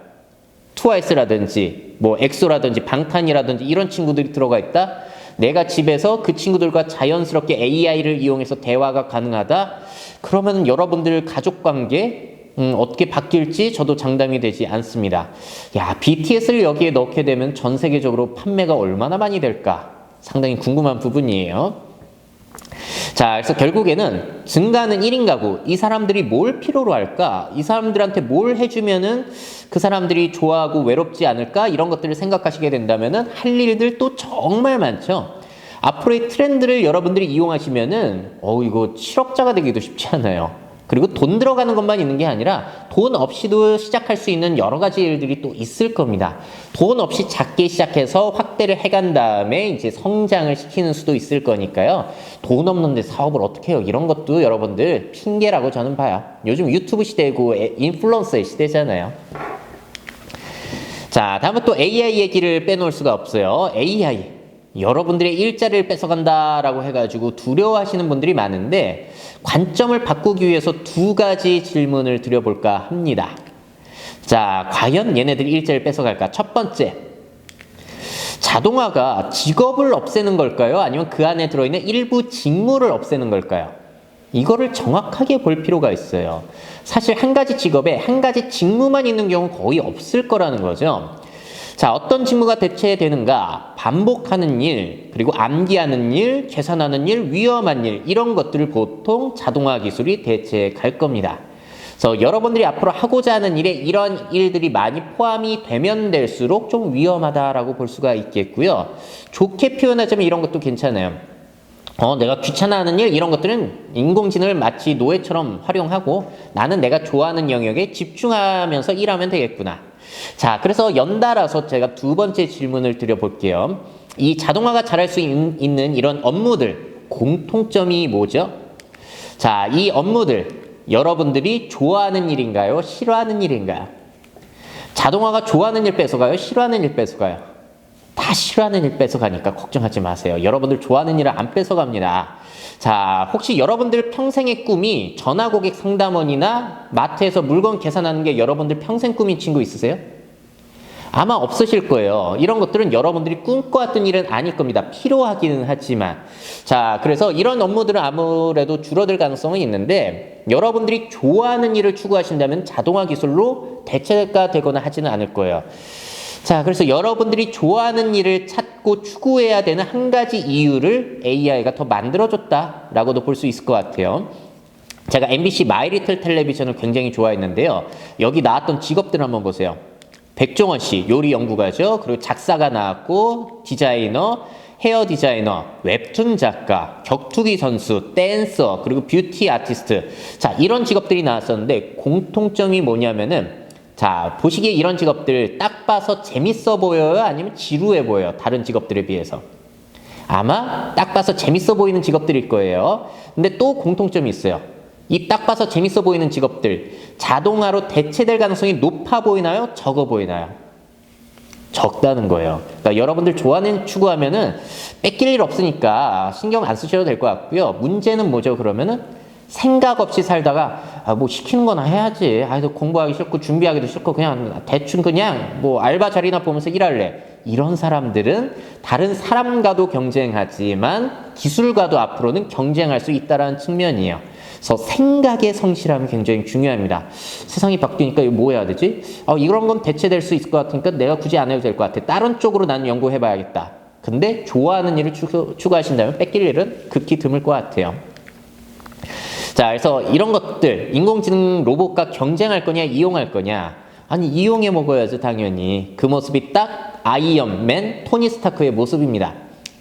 트와이스라든지 엑소라든지 방탄이라든지 이런 친구들이 들어가 있다. 내가 집에서 그 친구들과 자연스럽게 AI를 이용해서 대화가 가능하다. 그러면 여러분들 가족관계 어떻게 바뀔지 저도 장담이 되지 않습니다. 야, BTS를 여기에 넣게 되면 전 세계적으로 판매가 얼마나 많이 될까? 상당히 궁금한 부분이에요. 자, 그래서 결국에는 증가하는 1인 가구, 이 사람들이 뭘 필요로 할까? 이 사람들한테 뭘 해주면은 그 사람들이 좋아하고 외롭지 않을까? 이런 것들을 생각하시게 된다면은 할 일들 또 정말 많죠. 앞으로의 트렌드를 여러분들이 이용하시면은 이거 실업자가 되기도 쉽지 않아요. 그리고 돈 들어가는 것만 있는 게 아니라 돈 없이도 시작할 수 있는 여러 가지 일들이 또 있을 겁니다. 돈 없이 작게 시작해서 확대를 해간 다음에 이제 성장을 시키는 수도 있을 거니까요. 돈 없는데 사업을 어떻게 해요? 이런 것도 여러분들 핑계라고 저는 봐요. 요즘 유튜브 시대고 인플루언서의 시대잖아요. 자, 다음은 또 AI 얘기를 빼놓을 수가 없어요. AI. 여러분들의 일자리를 뺏어간다라고 해가지고 두려워하시는 분들이 많은데 관점을 바꾸기 위해서 두 가지 질문을 드려볼까 합니다. 자, 과연 얘네들이 일자리를 뺏어갈까? 첫 번째, 자동화가 직업을 없애는 걸까요? 아니면 그 안에 들어있는 일부 직무를 없애는 걸까요? 이거를 정확하게 볼 필요가 있어요. 사실 한 가지 직업에 한 가지 직무만 있는 경우는 거의 없을 거라는 거죠. 자, 어떤 직무가 대체되는가? 반복하는 일, 그리고 암기하는 일, 계산하는 일, 위험한 일, 이런 것들을 보통 자동화 기술이 대체할 겁니다. 그래서 여러분들이 앞으로 하고자 하는 일에 이런 일들이 많이 포함이 되면 될수록 좀 위험하다라고 볼 수가 있겠고요. 좋게 표현하자면 이런 것도 괜찮아요. 내가 귀찮아하는 일, 이런 것들은 인공지능을 마치 노예처럼 활용하고 나는 내가 좋아하는 영역에 집중하면서 일하면 되겠구나. 자, 그래서 연달아서 제가 두 번째 질문을 드려볼게요. 이 자동화가 잘할 수 있는 이런 업무들, 공통점이 뭐죠? 자, 이 업무들, 여러분들이 좋아하는 일인가요? 싫어하는 일인가요? 자동화가 좋아하는 일 뺏어가요? 싫어하는 일 뺏어가요? 다 싫어하는 일 뺏어가니까 걱정하지 마세요. 여러분들 좋아하는 일을 안 뺏어갑니다. 자, 혹시 여러분들 평생의 꿈이 전화고객 상담원이나 마트에서 물건 계산하는 게 여러분들 평생 꿈인 친구 있으세요? 아마 없으실 거예요. 이런 것들은 여러분들이 꿈꿔왔던 일은 아닐 겁니다. 필요하기는 하지만. 자, 그래서 이런 업무들은 아무래도 줄어들 가능성은 있는데 여러분들이 좋아하는 일을 추구하신다면 자동화 기술로 대체가 되거나 하지는 않을 거예요. 자, 그래서 여러분들이 좋아하는 일을 찾고 추구해야 되는 한 가지 이유를 AI가 더 만들어줬다라고도 볼 수 있을 것 같아요. 제가 MBC 마이리틀 텔레비전을 굉장히 좋아했는데요. 여기 나왔던 직업들 한번 보세요. 백종원 씨, 요리 연구가죠. 그리고 작사가 나왔고, 디자이너, 헤어 디자이너, 웹툰 작가, 격투기 선수, 댄서, 그리고 뷰티 아티스트. 자, 이런 직업들이 나왔었는데 공통점이 뭐냐면은 자, 보시기에 이런 직업들 딱 봐서 재밌어 보여요? 아니면 지루해 보여요? 다른 직업들에 비해서. 아마 딱 봐서 재밌어 보이는 직업들일 거예요. 근데 또 공통점이 있어요. 이 딱 봐서 재밌어 보이는 직업들 자동화로 대체될 가능성이 높아 보이나요? 적어 보이나요? 적다는 거예요. 그러니까 여러분들 좋아하는 추구하면은 뺏길 일 없으니까 신경 안 쓰셔도 될 것 같고요. 문제는 뭐죠? 그러면은 생각 없이 살다가 뭐 시키는 거나 해야지. 공부하기 싫고 준비하기도 싫고 그냥 대충 그냥 뭐 알바 자리나 보면서 일할래. 이런 사람들은 다른 사람과도 경쟁하지만 기술과도 앞으로는 경쟁할 수 있다는 측면이에요. 그래서 생각의 성실함이 굉장히 중요합니다. 세상이 바뀌니까 이거 뭐 해야 되지? 이런 건 대체될 수 있을 것 같으니까 내가 굳이 안 해도 될 것 같아. 다른 쪽으로 나는 연구해봐야겠다. 근데 좋아하는 일을 추구하신다면 뺏길 일은 극히 드물 것 같아요. 자, 그래서 이런 것들, 인공지능 로봇과 경쟁할 거냐, 이용할 거냐. 아니, 이용해 먹어야죠, 당연히. 그 모습이 딱 아이언맨 토니 스타크의 모습입니다.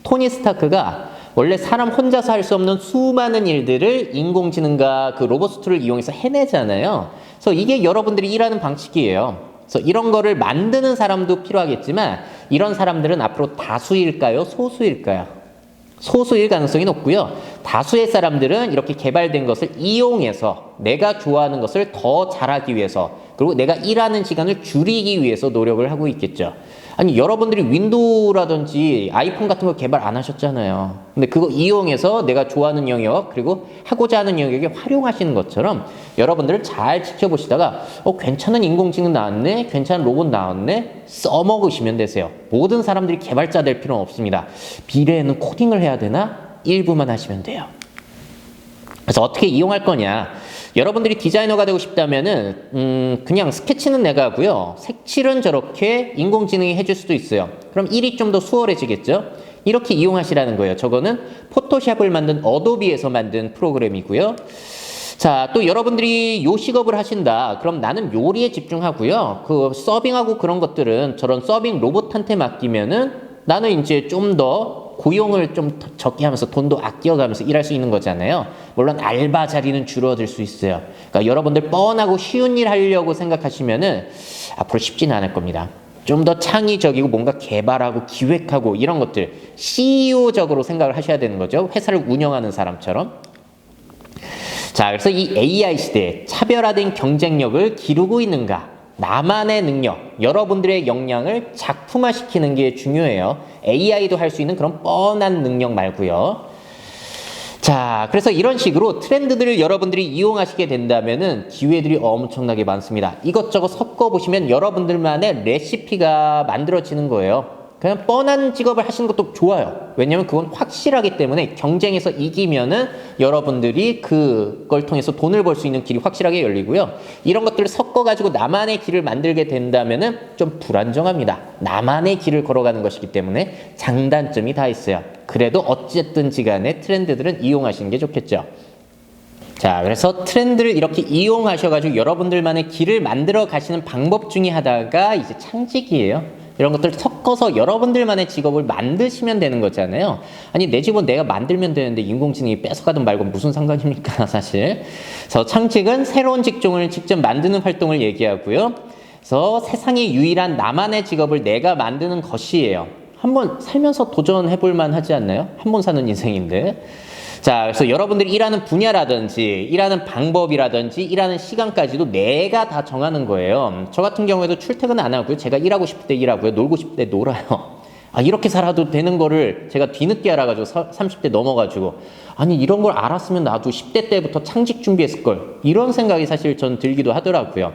토니 스타크가 원래 사람 혼자서 할 수 없는 수많은 일들을 인공지능과 그 로봇 툴을 이용해서 해내잖아요. 그래서 이게 여러분들이 일하는 방식이에요. 그래서 이런 거를 만드는 사람도 필요하겠지만 이런 사람들은 앞으로 다수일까요? 소수일까요? 소수일 가능성이 높고요. 다수의 사람들은 이렇게 개발된 것을 이용해서 내가 좋아하는 것을 더 잘하기 위해서 그리고 내가 일하는 시간을 줄이기 위해서 노력을 하고 있겠죠. 아니 여러분들이 윈도우라든지 아이폰 같은 거 개발 안 하셨잖아요. 근데 그거 이용해서 내가 좋아하는 영역 그리고 하고자 하는 영역에 활용하시는 것처럼 여러분들을 잘 지켜보시다가 괜찮은 인공지능 나왔네, 괜찮은 로봇 나왔네, 써먹으시면 되세요. 모든 사람들이 개발자 될 필요는 없습니다. 미래에는 코딩을 해야 되나? 일부만 하시면 돼요. 그래서 어떻게 이용할 거냐? 여러분들이 디자이너가 되고 싶다면은 그냥 스케치는 내가 하고요. 색칠은 저렇게 인공지능이 해줄 수도 있어요. 그럼 일이 좀 더 수월해지겠죠? 이렇게 이용하시라는 거예요. 저거는 포토샵을 만든 어도비에서 만든 프로그램이고요. 자, 또 여러분들이 요식업을 하신다. 그럼 나는 요리에 집중하고요. 그 서빙하고 그런 것들은 저런 서빙 로봇한테 맡기면은 나는 이제 좀 더 고용을 좀 적게 하면서 돈도 아껴가면서 일할 수 있는 거잖아요. 물론 알바 자리는 줄어들 수 있어요. 그러니까 여러분들 뻔하고 쉬운 일 하려고 생각하시면은 앞으로 쉽지는 않을 겁니다. 좀 더 창의적이고 뭔가 개발하고 기획하고 이런 것들 CEO적으로 생각을 하셔야 되는 거죠. 회사를 운영하는 사람처럼. 자, 그래서 이 AI 시대에 차별화된 경쟁력을 기르고 있는가? 나만의 능력, 여러분들의 역량을 작품화시키는 게 중요해요. AI도 할 수 있는 그런 뻔한 능력 말고요. 자, 그래서 이런 식으로 트렌드들을 여러분들이 이용하시게 된다면은 기회들이 엄청나게 많습니다. 이것저것 섞어보시면 여러분들만의 레시피가 만들어지는 거예요. 그냥 뻔한 직업을 하시는 것도 좋아요. 왜냐면 그건 확실하기 때문에 경쟁에서 이기면은 여러분들이 그걸 통해서 돈을 벌 수 있는 길이 확실하게 열리고요. 이런 것들을 섞어가지고 나만의 길을 만들게 된다면은 좀 불안정합니다. 나만의 길을 걸어가는 것이기 때문에 장단점이 다 있어요. 그래도 어쨌든지 간에 트렌드들은 이용하시는 게 좋겠죠. 자, 그래서 트렌드를 이렇게 이용하셔가지고 여러분들만의 길을 만들어 가시는 방법 중에 하나가 이제 창직이에요. 이런 것들을 섞어서 여러분들만의 직업을 만드시면 되는 거잖아요. 아니 내 직업은 내가 만들면 되는데 인공지능이 뺏어가든 말고 무슨 상관입니까 사실. 그래서 창직은 새로운 직종을 직접 만드는 활동을 얘기하고요. 그래서 세상에 유일한 나만의 직업을 내가 만드는 것이에요. 한번 살면서 도전해 볼 만하지 않나요? 한 번 사는 인생인데. 자, 그래서 여러분들이 일하는 분야라든지 일하는 방법이라든지 일하는 시간까지도 내가 다 정하는 거예요. 저 같은 경우에도 출퇴근 안 하고요. 제가 일하고 싶을 때 일하고요. 놀고 싶을 때 놀아요. 이렇게 살아도 되는 거를 제가 뒤늦게 알아가지고 30대 넘어가지고 아니 이런 걸 알았으면 나도 10대 때부터 창직 준비했을 걸 이런 생각이 사실 전 들기도 하더라고요.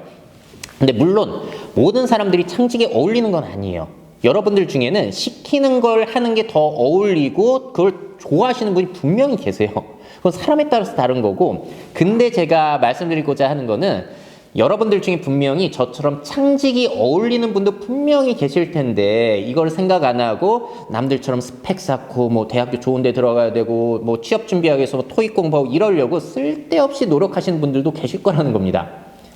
근데 물론 모든 사람들이 창직에 어울리는 건 아니에요. 여러분들 중에는 시키는 걸 하는 게 더 어울리고 그걸 좋아하시는 분이 분명히 계세요. 그건 사람에 따라서 다른 거고. 근데 제가 말씀드리고자 하는 거는 여러분들 중에 분명히 저처럼 창직이 어울리는 분도 분명히 계실 텐데 이걸 생각 안 하고 남들처럼 스펙 쌓고 뭐 대학교 좋은 데 들어가야 되고 뭐 취업 준비하기 위해서 뭐 토익 공부하고 이러려고 쓸데없이 노력하시는 분들도 계실 거라는 겁니다.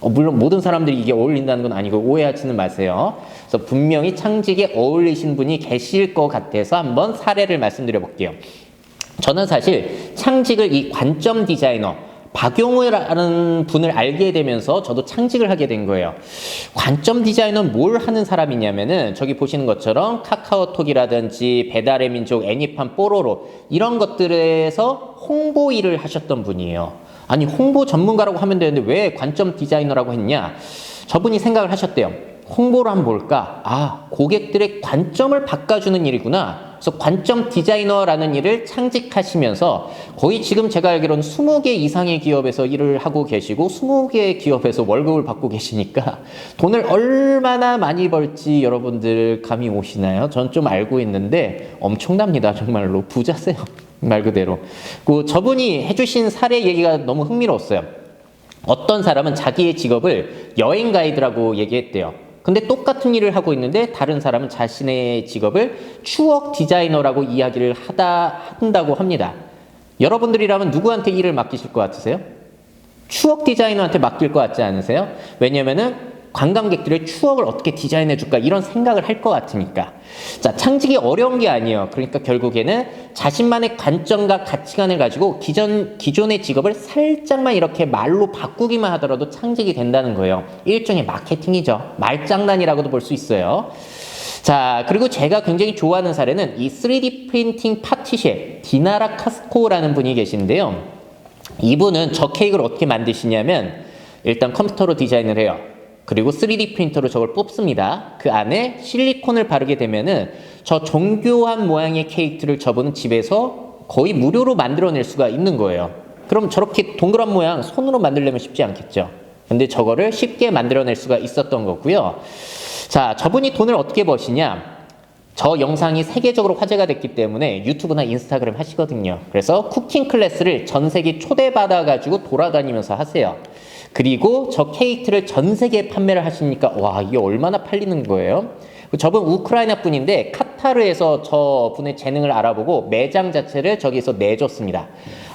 물론 모든 사람들이 이게 어울린다는 건 아니고 오해하지는 마세요. 그래서 분명히 창직에 어울리신 분이 계실 것 같아서 한번 사례를 말씀드려 볼게요. 저는 사실 창직을 이 관점 디자이너 박용우라는 분을 알게 되면서 저도 창직을 하게 된 거예요. 관점 디자이너는 뭘 하는 사람이냐면은 저기 보시는 것처럼 카카오톡이라든지 배달의 민족, 애니판, 뽀로로 이런 것들에서 홍보 일을 하셨던 분이에요. 아니 홍보 전문가라고 하면 되는데 왜 관점 디자이너라고 했냐? 저분이 생각을 하셨대요. 홍보를 하면 뭘까? 아, 고객들의 관점을 바꿔주는 일이구나. 그래서 관점 디자이너라는 일을 창직하시면서 거의 지금 제가 알기로는 20개 이상의 기업에서 일을 하고 계시고 20개의 기업에서 월급을 받고 계시니까 돈을 얼마나 많이 벌지 여러분들 감이 오시나요? 전 좀 알고 있는데 엄청납니다. 정말로 부자세요. 말 그대로. 그 저분이 해주신 사례 얘기가 너무 흥미로웠어요. 어떤 사람은 자기의 직업을 여행 가이드라고 얘기했대요. 근데 똑같은 일을 하고 있는데 다른 사람은 자신의 직업을 추억 디자이너라고 이야기를 한다고 합니다. 여러분들이라면 누구한테 일을 맡기실 것 같으세요? 추억 디자이너한테 맡길 것 같지 않으세요? 왜냐면은 관광객들의 추억을 어떻게 디자인해 줄까 이런 생각을 할 것 같으니까. 자, 창직이 어려운 게 아니에요. 그러니까 결국에는 자신만의 관점과 가치관을 가지고 기존의 직업을 살짝만 이렇게 말로 바꾸기만 하더라도 창직이 된다는 거예요. 일종의 마케팅이죠. 말장난이라고도 볼 수 있어요. 자, 그리고 제가 굉장히 좋아하는 사례는 이 3D 프린팅 파티셰 디나라 카스코라는 분이 계신데요. 이분은 저 케이크를 어떻게 만드시냐면 일단 컴퓨터로 디자인을 해요. 그리고 3D 프린터로 저걸 뽑습니다. 그 안에 실리콘을 바르게 되면은 저 정교한 모양의 케이크를 저분은 집에서 거의 무료로 만들어낼 수가 있는 거예요. 그럼 저렇게 동그란 모양 손으로 만들려면 쉽지 않겠죠. 근데 저거를 쉽게 만들어낼 수가 있었던 거고요. 자, 저분이 돈을 어떻게 버시냐? 저 영상이 세계적으로 화제가 됐기 때문에 유튜브나 인스타그램 하시거든요. 그래서 쿠킹 클래스를 전 세계 초대받아가지고 돌아다니면서 하세요. 그리고 저 케이크를 전 세계에 판매를 하시니까 와, 이게 얼마나 팔리는 거예요. 저분 우크라이나 분인데 카타르에서 저 분의 재능을 알아보고 매장 자체를 저기서 내줬습니다.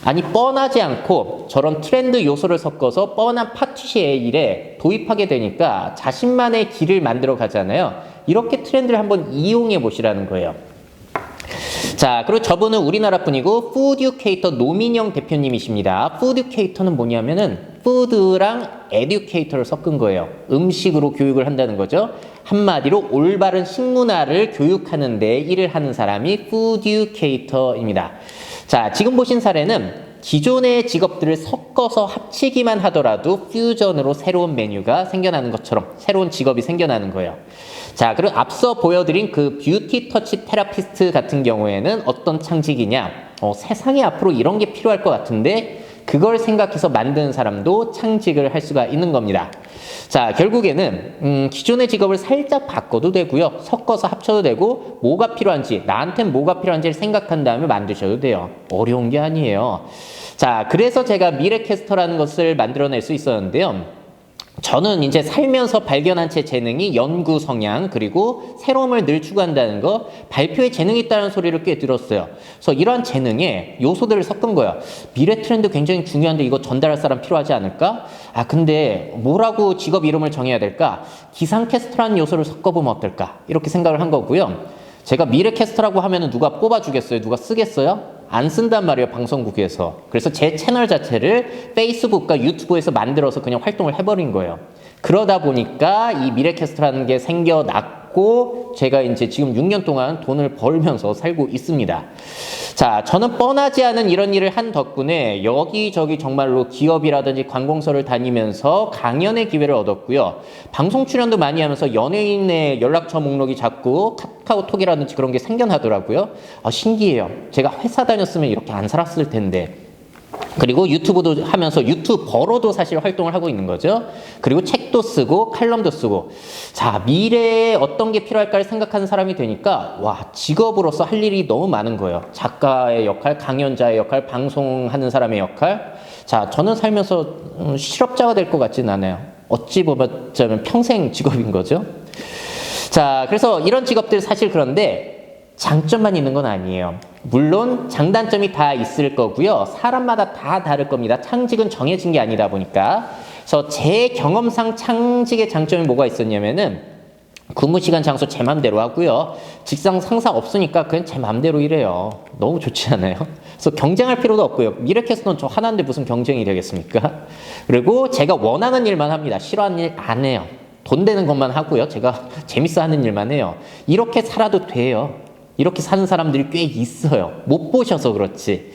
아니 뻔하지 않고 저런 트렌드 요소를 섞어서 뻔한 파티시에 일에 도입하게 되니까 자신만의 길을 만들어 가잖아요. 이렇게 트렌드를 한번 이용해 보시라는 거예요. 자, 그리고 저분은 우리나라 분이고 푸드유케이터 노민영 대표님이십니다. 푸드유케이터는 뭐냐면은 푸드랑 에듀케이터를 섞은 거예요. 음식으로 교육을 한다는 거죠. 한마디로 올바른 식문화를 교육하는 데 일을 하는 사람이 푸드유케이터입니다. 자, 지금 보신 사례는 기존의 직업들을 섞어서 합치기만 하더라도 퓨전으로 새로운 메뉴가 생겨나는 것처럼 새로운 직업이 생겨나는 거예요. 자, 그리고 앞서 보여드린 그 뷰티 터치 테라피스트 같은 경우에는 어떤 창직이냐? 세상에 앞으로 이런 게 필요할 것 같은데 그걸 생각해서 만드는 사람도 창직을 할 수가 있는 겁니다. 자, 결국에는 기존의 직업을 살짝 바꿔도 되고요. 섞어서 합쳐도 되고 뭐가 필요한지, 나한텐 뭐가 필요한지를 생각한 다음에 만드셔도 돼요. 어려운 게 아니에요. 자, 그래서 제가 미래캐스터라는 것을 만들어낼 수 있었는데요. 저는 이제 살면서 발견한 제 재능이 연구 성향 그리고 새로움을 늘 추구한다는 거, 발표에 재능이 있다는 소리를 꽤 들었어요. 그래서 이러한 재능에 요소들을 섞은 거야. 미래 트렌드 굉장히 중요한데 이거 전달할 사람 필요하지 않을까? 아, 근데 뭐라고 직업 이름을 정해야 될까? 기상캐스터라는 요소를 섞어보면 어떨까? 이렇게 생각을 한 거고요. 제가 미래캐스터라고 하면 누가 뽑아주겠어요? 누가 쓰겠어요? 안 쓴단 말이에요, 방송국에서. 그래서 제 채널 자체를 페이스북과 유튜브에서 만들어서 그냥 활동을 해버린 거예요. 그러다 보니까 이 미래캐스터라는 게 생겨났고 제가 이제 지금 6년 동안 돈을 벌면서 살고 있습니다. 자, 저는 뻔하지 않은 이런 일을 한 덕분에 여기저기 정말로 기업이라든지 관공서를 다니면서 강연의 기회를 얻었고요. 방송 출연도 많이 하면서 연예인의 연락처 목록이 자꾸 카카오톡이라든지 그런 게 생겨나더라고요. 신기해요. 제가 회사 다녔으면 이렇게 안 살았을 텐데. 그리고 유튜브도 하면서 유튜버로도 사실 활동을 하고 있는 거죠. 그리고 책도 쓰고 칼럼도 쓰고. 자, 미래에 어떤 게 필요할까를 생각하는 사람이 되니까 와, 직업으로서 할 일이 너무 많은 거예요. 작가의 역할, 강연자의 역할, 방송하는 사람의 역할. 자, 저는 살면서 실업자가 될 것 같지는 않아요. 어찌 보면 평생 직업인 거죠. 자, 그래서 이런 직업들 사실 그런데 장점만 있는 건 아니에요. 물론 장단점이 다 있을 거고요. 사람마다 다 다를 겁니다. 창직은 정해진 게 아니다 보니까. 그래서 제 경험상 창직의 장점이 뭐가 있었냐면은 근무 시간 장소 제 맘대로 하고요. 직장 상사 없으니까 그냥 제 맘대로 일해요. 너무 좋지 않아요? 그래서 경쟁할 필요도 없고요. 미래캐스터는 저 하나인데 무슨 경쟁이 되겠습니까? 그리고 제가 원하는 일만 합니다. 싫어하는 일 안 해요. 돈 되는 것만 하고요. 제가 재밌어 하는 일만 해요. 이렇게 살아도 돼요. 이렇게 사는 사람들이 꽤 있어요. 못 보셔서 그렇지.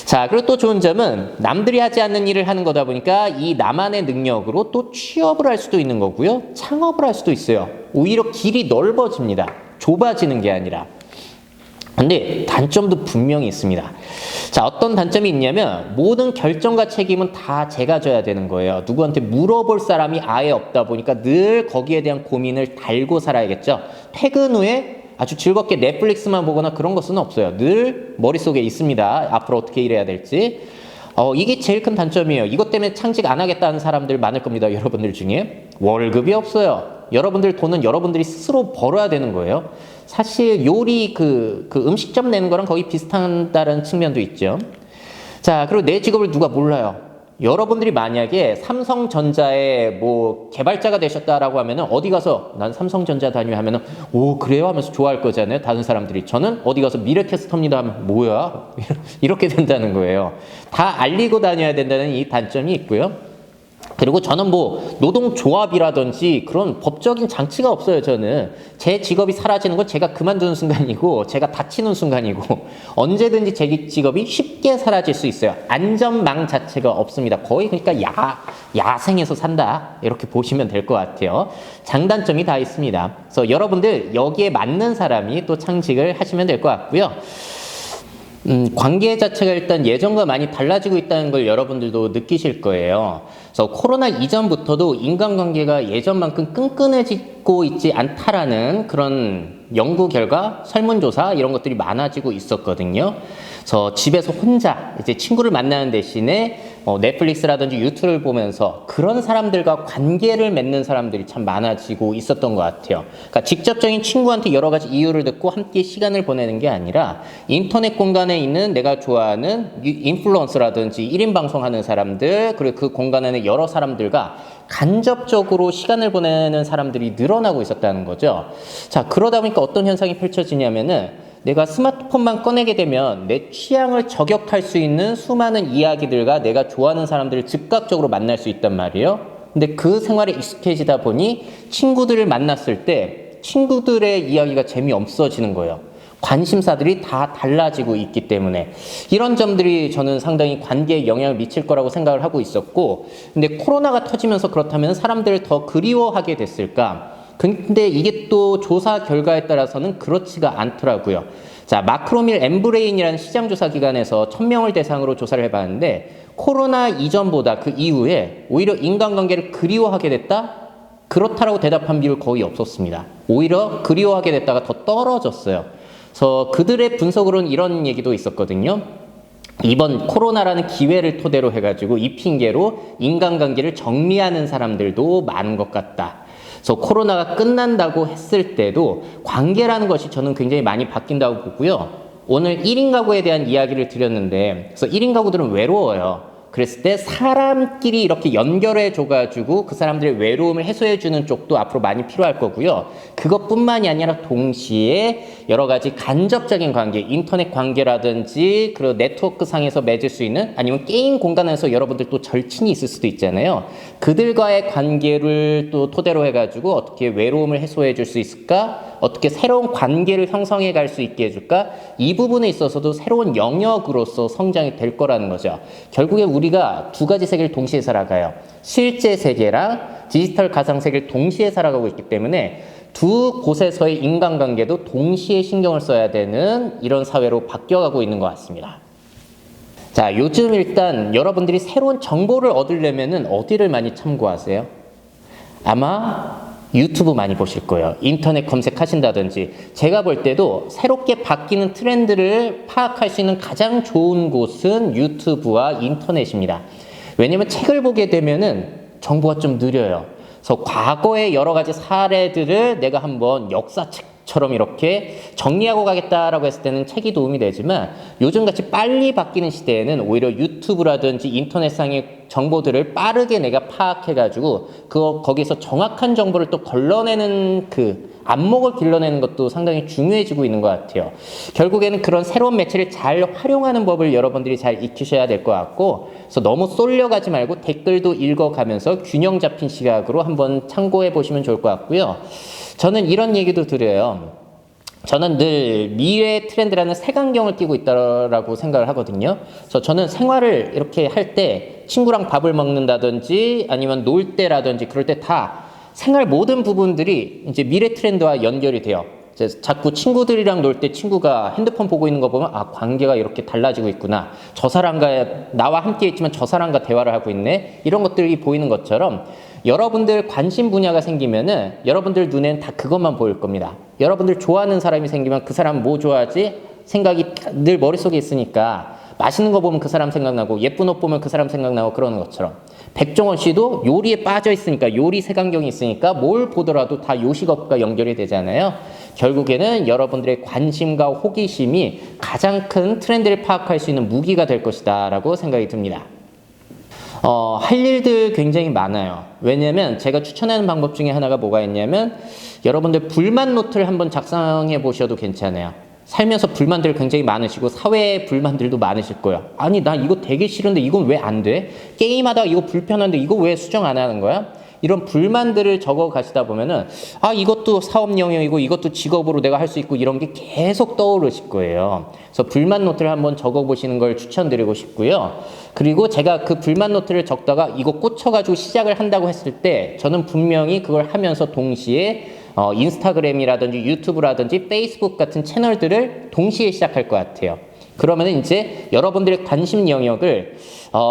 자, 그리고 또 좋은 점은 남들이 하지 않는 일을 하는 거다 보니까 이 나만의 능력으로 또 취업을 할 수도 있는 거고요. 창업을 할 수도 있어요. 오히려 길이 넓어집니다. 좁아지는 게 아니라. 근데 단점도 분명히 있습니다. 자, 어떤 단점이 있냐면 모든 결정과 책임은 다 제가 져야 되는 거예요. 누구한테 물어볼 사람이 아예 없다 보니까 늘 거기에 대한 고민을 달고 살아야겠죠. 퇴근 후에 아주 즐겁게 넷플릭스만 보거나 그런 것은 없어요. 늘 머릿속에 있습니다. 앞으로 어떻게 일해야 될지. 이게 제일 큰 단점이에요. 이것 때문에 창직 안 하겠다는 사람들 많을 겁니다. 여러분들 중에. 월급이 없어요. 여러분들 돈은 여러분들이 스스로 벌어야 되는 거예요. 사실 요리 그 음식점 내는 거랑 거의 비슷하다는 측면도 있죠. 자, 그리고 내 직업을 누가 몰라요. 여러분들이 만약에 삼성전자의 뭐 개발자가 되셨다라고 하면은 어디 가서 난 삼성전자 다녀 하면은 오 그래요 하면서 좋아할 거잖아요. 다른 사람들이. 저는 어디 가서 미래캐스터입니다 하면 뭐야? 이렇게 된다는 거예요. 다 알리고 다녀야 된다는 이 단점이 있고요. 그리고 저는 뭐 노동조합이라든지 그런 법적인 장치가 없어요. 저는 제 직업이 사라지는 건 제가 그만두는 순간이고 제가 다치는 순간이고 언제든지 제 직업이 쉽게 사라질 수 있어요. 안전망 자체가 없습니다. 거의 그러니까 야생에서 산다 이렇게 보시면 될 것 같아요. 장단점이 다 있습니다. 그래서 여러분들 여기에 맞는 사람이 또 창직을 하시면 될 것 같고요. 관계 자체가 일단 예전과 많이 달라지고 있다는 걸 여러분들도 느끼실 거예요. 그래서 코로나 이전부터도 인간관계가 예전만큼 끈끈해지고 있지 않다라는 그런 연구 결과, 설문조사 이런 것들이 많아지고 있었거든요. 그래서 집에서 혼자 이제 친구를 만나는 대신에 넷플릭스라든지 유튜브를 보면서 그런 사람들과 관계를 맺는 사람들이 참 많아지고 있었던 것 같아요. 그러니까 직접적인 친구한테 여러 가지 이유를 듣고 함께 시간을 보내는 게 아니라 인터넷 공간에 있는 내가 좋아하는 인플루언서라든지 1인 방송하는 사람들 그리고 그 공간 안에 여러 사람들과 간접적으로 시간을 보내는 사람들이 늘어나고 있었다는 거죠. 자, 그러다 보니까 어떤 현상이 펼쳐지냐면은 내가 스마트폰만 꺼내게 되면 내 취향을 저격할 수 있는 수많은 이야기들과 내가 좋아하는 사람들을 즉각적으로 만날 수 있단 말이에요. 근데 그 생활에 익숙해지다 보니 친구들을 만났을 때 친구들의 이야기가 재미없어지는 거예요. 관심사들이 다 달라지고 있기 때문에 이런 점들이 저는 상당히 관계에 영향을 미칠 거라고 생각을 하고 있었고 근데 코로나가 터지면서 그렇다면 사람들을 더 그리워하게 됐을까? 근데 이게 또 조사 결과에 따라서는 그렇지가 않더라고요. 자, 마크로밀 엠브레인이라는 시장조사 기관에서 1000명을 대상으로 조사를 해봤는데 코로나 이전보다 그 이후에 오히려 인간관계를 그리워하게 됐다? 그렇다라고 대답한 비율 거의 없었습니다. 오히려 그리워하게 됐다가 더 떨어졌어요. 그래서 그들의 분석으로는 이런 얘기도 있었거든요. 이번 코로나라는 기회를 토대로 해가지고 이 핑계로 인간관계를 정리하는 사람들도 많은 것 같다. 그래서 코로나가 끝난다고 했을 때도 관계라는 것이 저는 굉장히 많이 바뀐다고 보고요. 오늘 1인 가구에 대한 이야기를 드렸는데 그래서 1인 가구들은 외로워요. 그랬을 때 사람끼리 이렇게 연결해 줘가지고 그 사람들의 외로움을 해소해 주는 쪽도 앞으로 많이 필요할 거고요. 그것뿐만이 아니라 동시에 여러 가지 간접적인 관계, 인터넷 관계라든지 그리고 네트워크 상에서 맺을 수 있는 아니면 게임 공간에서 여러분들 또 절친이 있을 수도 있잖아요. 그들과의 관계를 또 토대로 해가지고 어떻게 외로움을 해소해 줄 수 있을까? 어떻게 새로운 관계를 형성해 갈 수 있게 해줄까? 이 부분에 있어서도 새로운 영역으로서 성장이 될 거라는 거죠. 결국에 우리가 두 가지 세계를 동시에 살아가요. 실제 세계랑 디지털 가상 세계를 동시에 살아가고 있기 때문에 두 곳에서의 인간관계도 동시에 신경을 써야 되는 이런 사회로 바뀌어가고 있는 것 같습니다. 자, 요즘 일단 여러분들이 새로운 정보를 얻으려면은 어디를 많이 참고하세요? 아마 유튜브 많이 보실 거예요. 인터넷 검색하신다든지. 제가 볼 때도 새롭게 바뀌는 트렌드를 파악할 수 있는 가장 좋은 곳은 유튜브와 인터넷입니다. 왜냐면 책을 보게 되면은 정보가 좀 느려요. 그래서 과거의 여러 가지 사례들을 내가 한번 역사책 처럼 이렇게 정리하고 가겠다라고 했을 때는 책이 도움이 되지만 요즘같이 빨리 바뀌는 시대에는 오히려 유튜브라든지 인터넷상의 정보들을 빠르게 내가 파악해가지고 거기서 정확한 정보를 또 걸러내는 그 안목을 길러내는 것도 상당히 중요해지고 있는 것 같아요. 결국에는 그런 새로운 매체를 잘 활용하는 법을 여러분들이 잘 익히셔야 될 것 같고, 그래서 너무 쏠려가지 말고 댓글도 읽어가면서 균형 잡힌 시각으로 한번 참고해 보시면 좋을 것 같고요. 저는 이런 얘기도 드려요. 저는 늘 미래 트렌드라는 색안경을 끼고 있다라고 생각을 하거든요. 그래서 저는 생활을 이렇게 할 때 친구랑 밥을 먹는다든지 아니면 놀 때라든지 그럴 때 다 생활 모든 부분들이 이제 미래 트렌드와 연결이 돼요. 이제 자꾸 친구들이랑 놀 때 친구가 핸드폰 보고 있는 거 보면 아, 관계가 이렇게 달라지고 있구나. 저 사람과 나와 함께 있지만 저 사람과 대화를 하고 있네. 이런 것들이 보이는 것처럼 여러분들 관심 분야가 생기면은 여러분들 눈엔 다 그것만 보일 겁니다. 여러분들 좋아하는 사람이 생기면 그 사람 뭐 좋아하지? 생각이 늘 머릿속에 있으니까 맛있는 거 보면 그 사람 생각나고 예쁜 옷 보면 그 사람 생각나고 그러는 것처럼 백종원 씨도 요리에 빠져 있으니까 요리 색안경이 있으니까 뭘 보더라도 다 요식업과 연결이 되잖아요. 결국에는 여러분들의 관심과 호기심이 가장 큰 트렌드를 파악할 수 있는 무기가 될 것이다 라고 생각이 듭니다. 할 일들 굉장히 많아요. 왜냐면 제가 추천하는 방법 중에 하나가 뭐가 있냐면 여러분들 불만 노트를 한번 작성해 보셔도 괜찮아요. 살면서 불만들 굉장히 많으시고 사회의 불만들도 많으실 거예요. 아니 나 이거 되게 싫은데 이건 왜 안 돼? 게임하다가 이거 불편한데 이거 왜 수정 안 하는 거야? 이런 불만들을 적어 가시다 보면은 아 이것도 사업 영역이고 이것도 직업으로 내가 할 수 있고 이런 게 계속 떠오르실 거예요. 그래서 불만 노트를 한번 적어 보시는 걸 추천드리고 싶고요. 그리고 제가 그 불만 노트를 적다가 이거 꽂혀가지고 시작을 한다고 했을 때 저는 분명히 그걸 하면서 동시에 인스타그램이라든지 유튜브라든지 페이스북 같은 채널들을 동시에 시작할 것 같아요. 그러면 이제 여러분들의 관심 영역을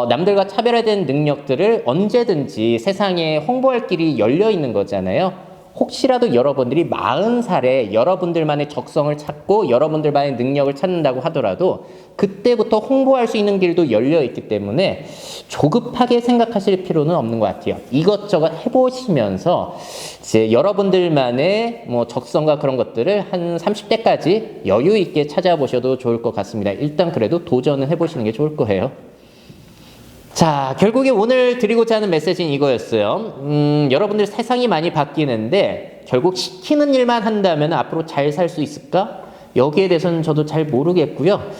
남들과 차별화된 능력들을 언제든지 세상에 홍보할 길이 열려 있는 거잖아요. 혹시라도 여러분들이 40살에 여러분들만의 적성을 찾고 여러분들만의 능력을 찾는다고 하더라도 그때부터 홍보할 수 있는 길도 열려 있기 때문에 조급하게 생각하실 필요는 없는 것 같아요. 이것저것 해보시면서 이제 여러분들만의 뭐 적성과 그런 것들을 한 30대까지 여유 있게 찾아보셔도 좋을 것 같습니다. 일단 그래도 도전을 해보시는 게 좋을 거예요. 자, 결국에 오늘 드리고자 하는 메시지는 이거였어요. 여러분들 세상이 많이 바뀌는데 결국 시키는 일만 한다면 앞으로 잘 살 수 있을까? 여기에 대해서는 저도 잘 모르겠고요.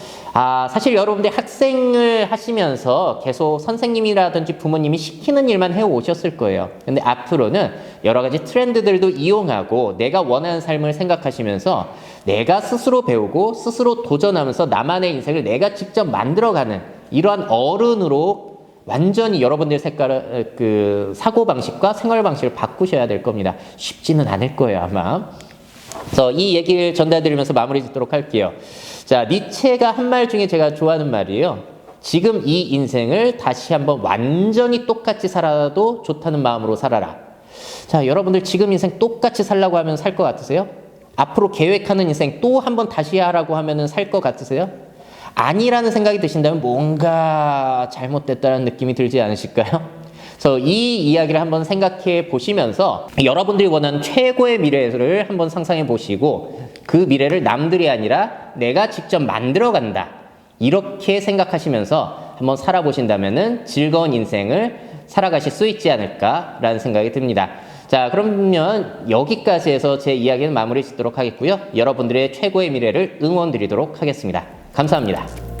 사실 여러분들 학생을 하시면서 계속 선생님이라든지 부모님이 시키는 일만 해오셨을 거예요. 근데 앞으로는 여러 가지 트렌드들도 이용하고 내가 원하는 삶을 생각하시면서 내가 스스로 배우고 스스로 도전하면서 나만의 인생을 내가 직접 만들어가는 이러한 어른으로 완전히 여러분들 사고방식과 생활방식을 바꾸셔야 될 겁니다. 쉽지는 않을 거예요, 아마. 그래서 이 얘기를 전달드리면서 마무리 짓도록 할게요. 자, 니체가 한 말 중에 제가 좋아하는 말이에요. 지금 이 인생을 다시 한번 완전히 똑같이 살아도 좋다는 마음으로 살아라. 자, 여러분들 지금 인생 똑같이 살라고 하면 살 것 같으세요? 앞으로 계획하는 인생 또 한번 다시 하라고 하면 살 것 같으세요? 아니라는 생각이 드신다면 뭔가 잘못됐다는 느낌이 들지 않으실까요? 그래서 이 이야기를 한번 생각해 보시면서 여러분들이 원하는 최고의 미래를 한번 상상해 보시고 그 미래를 남들이 아니라 내가 직접 만들어 간다. 이렇게 생각하시면서 한번 살아보신다면 즐거운 인생을 살아가실 수 있지 않을까라는 생각이 듭니다. 자, 그러면 여기까지 해서 제 이야기는 마무리 짓도록 하겠고요. 여러분들의 최고의 미래를 응원드리도록 하겠습니다. 감사합니다.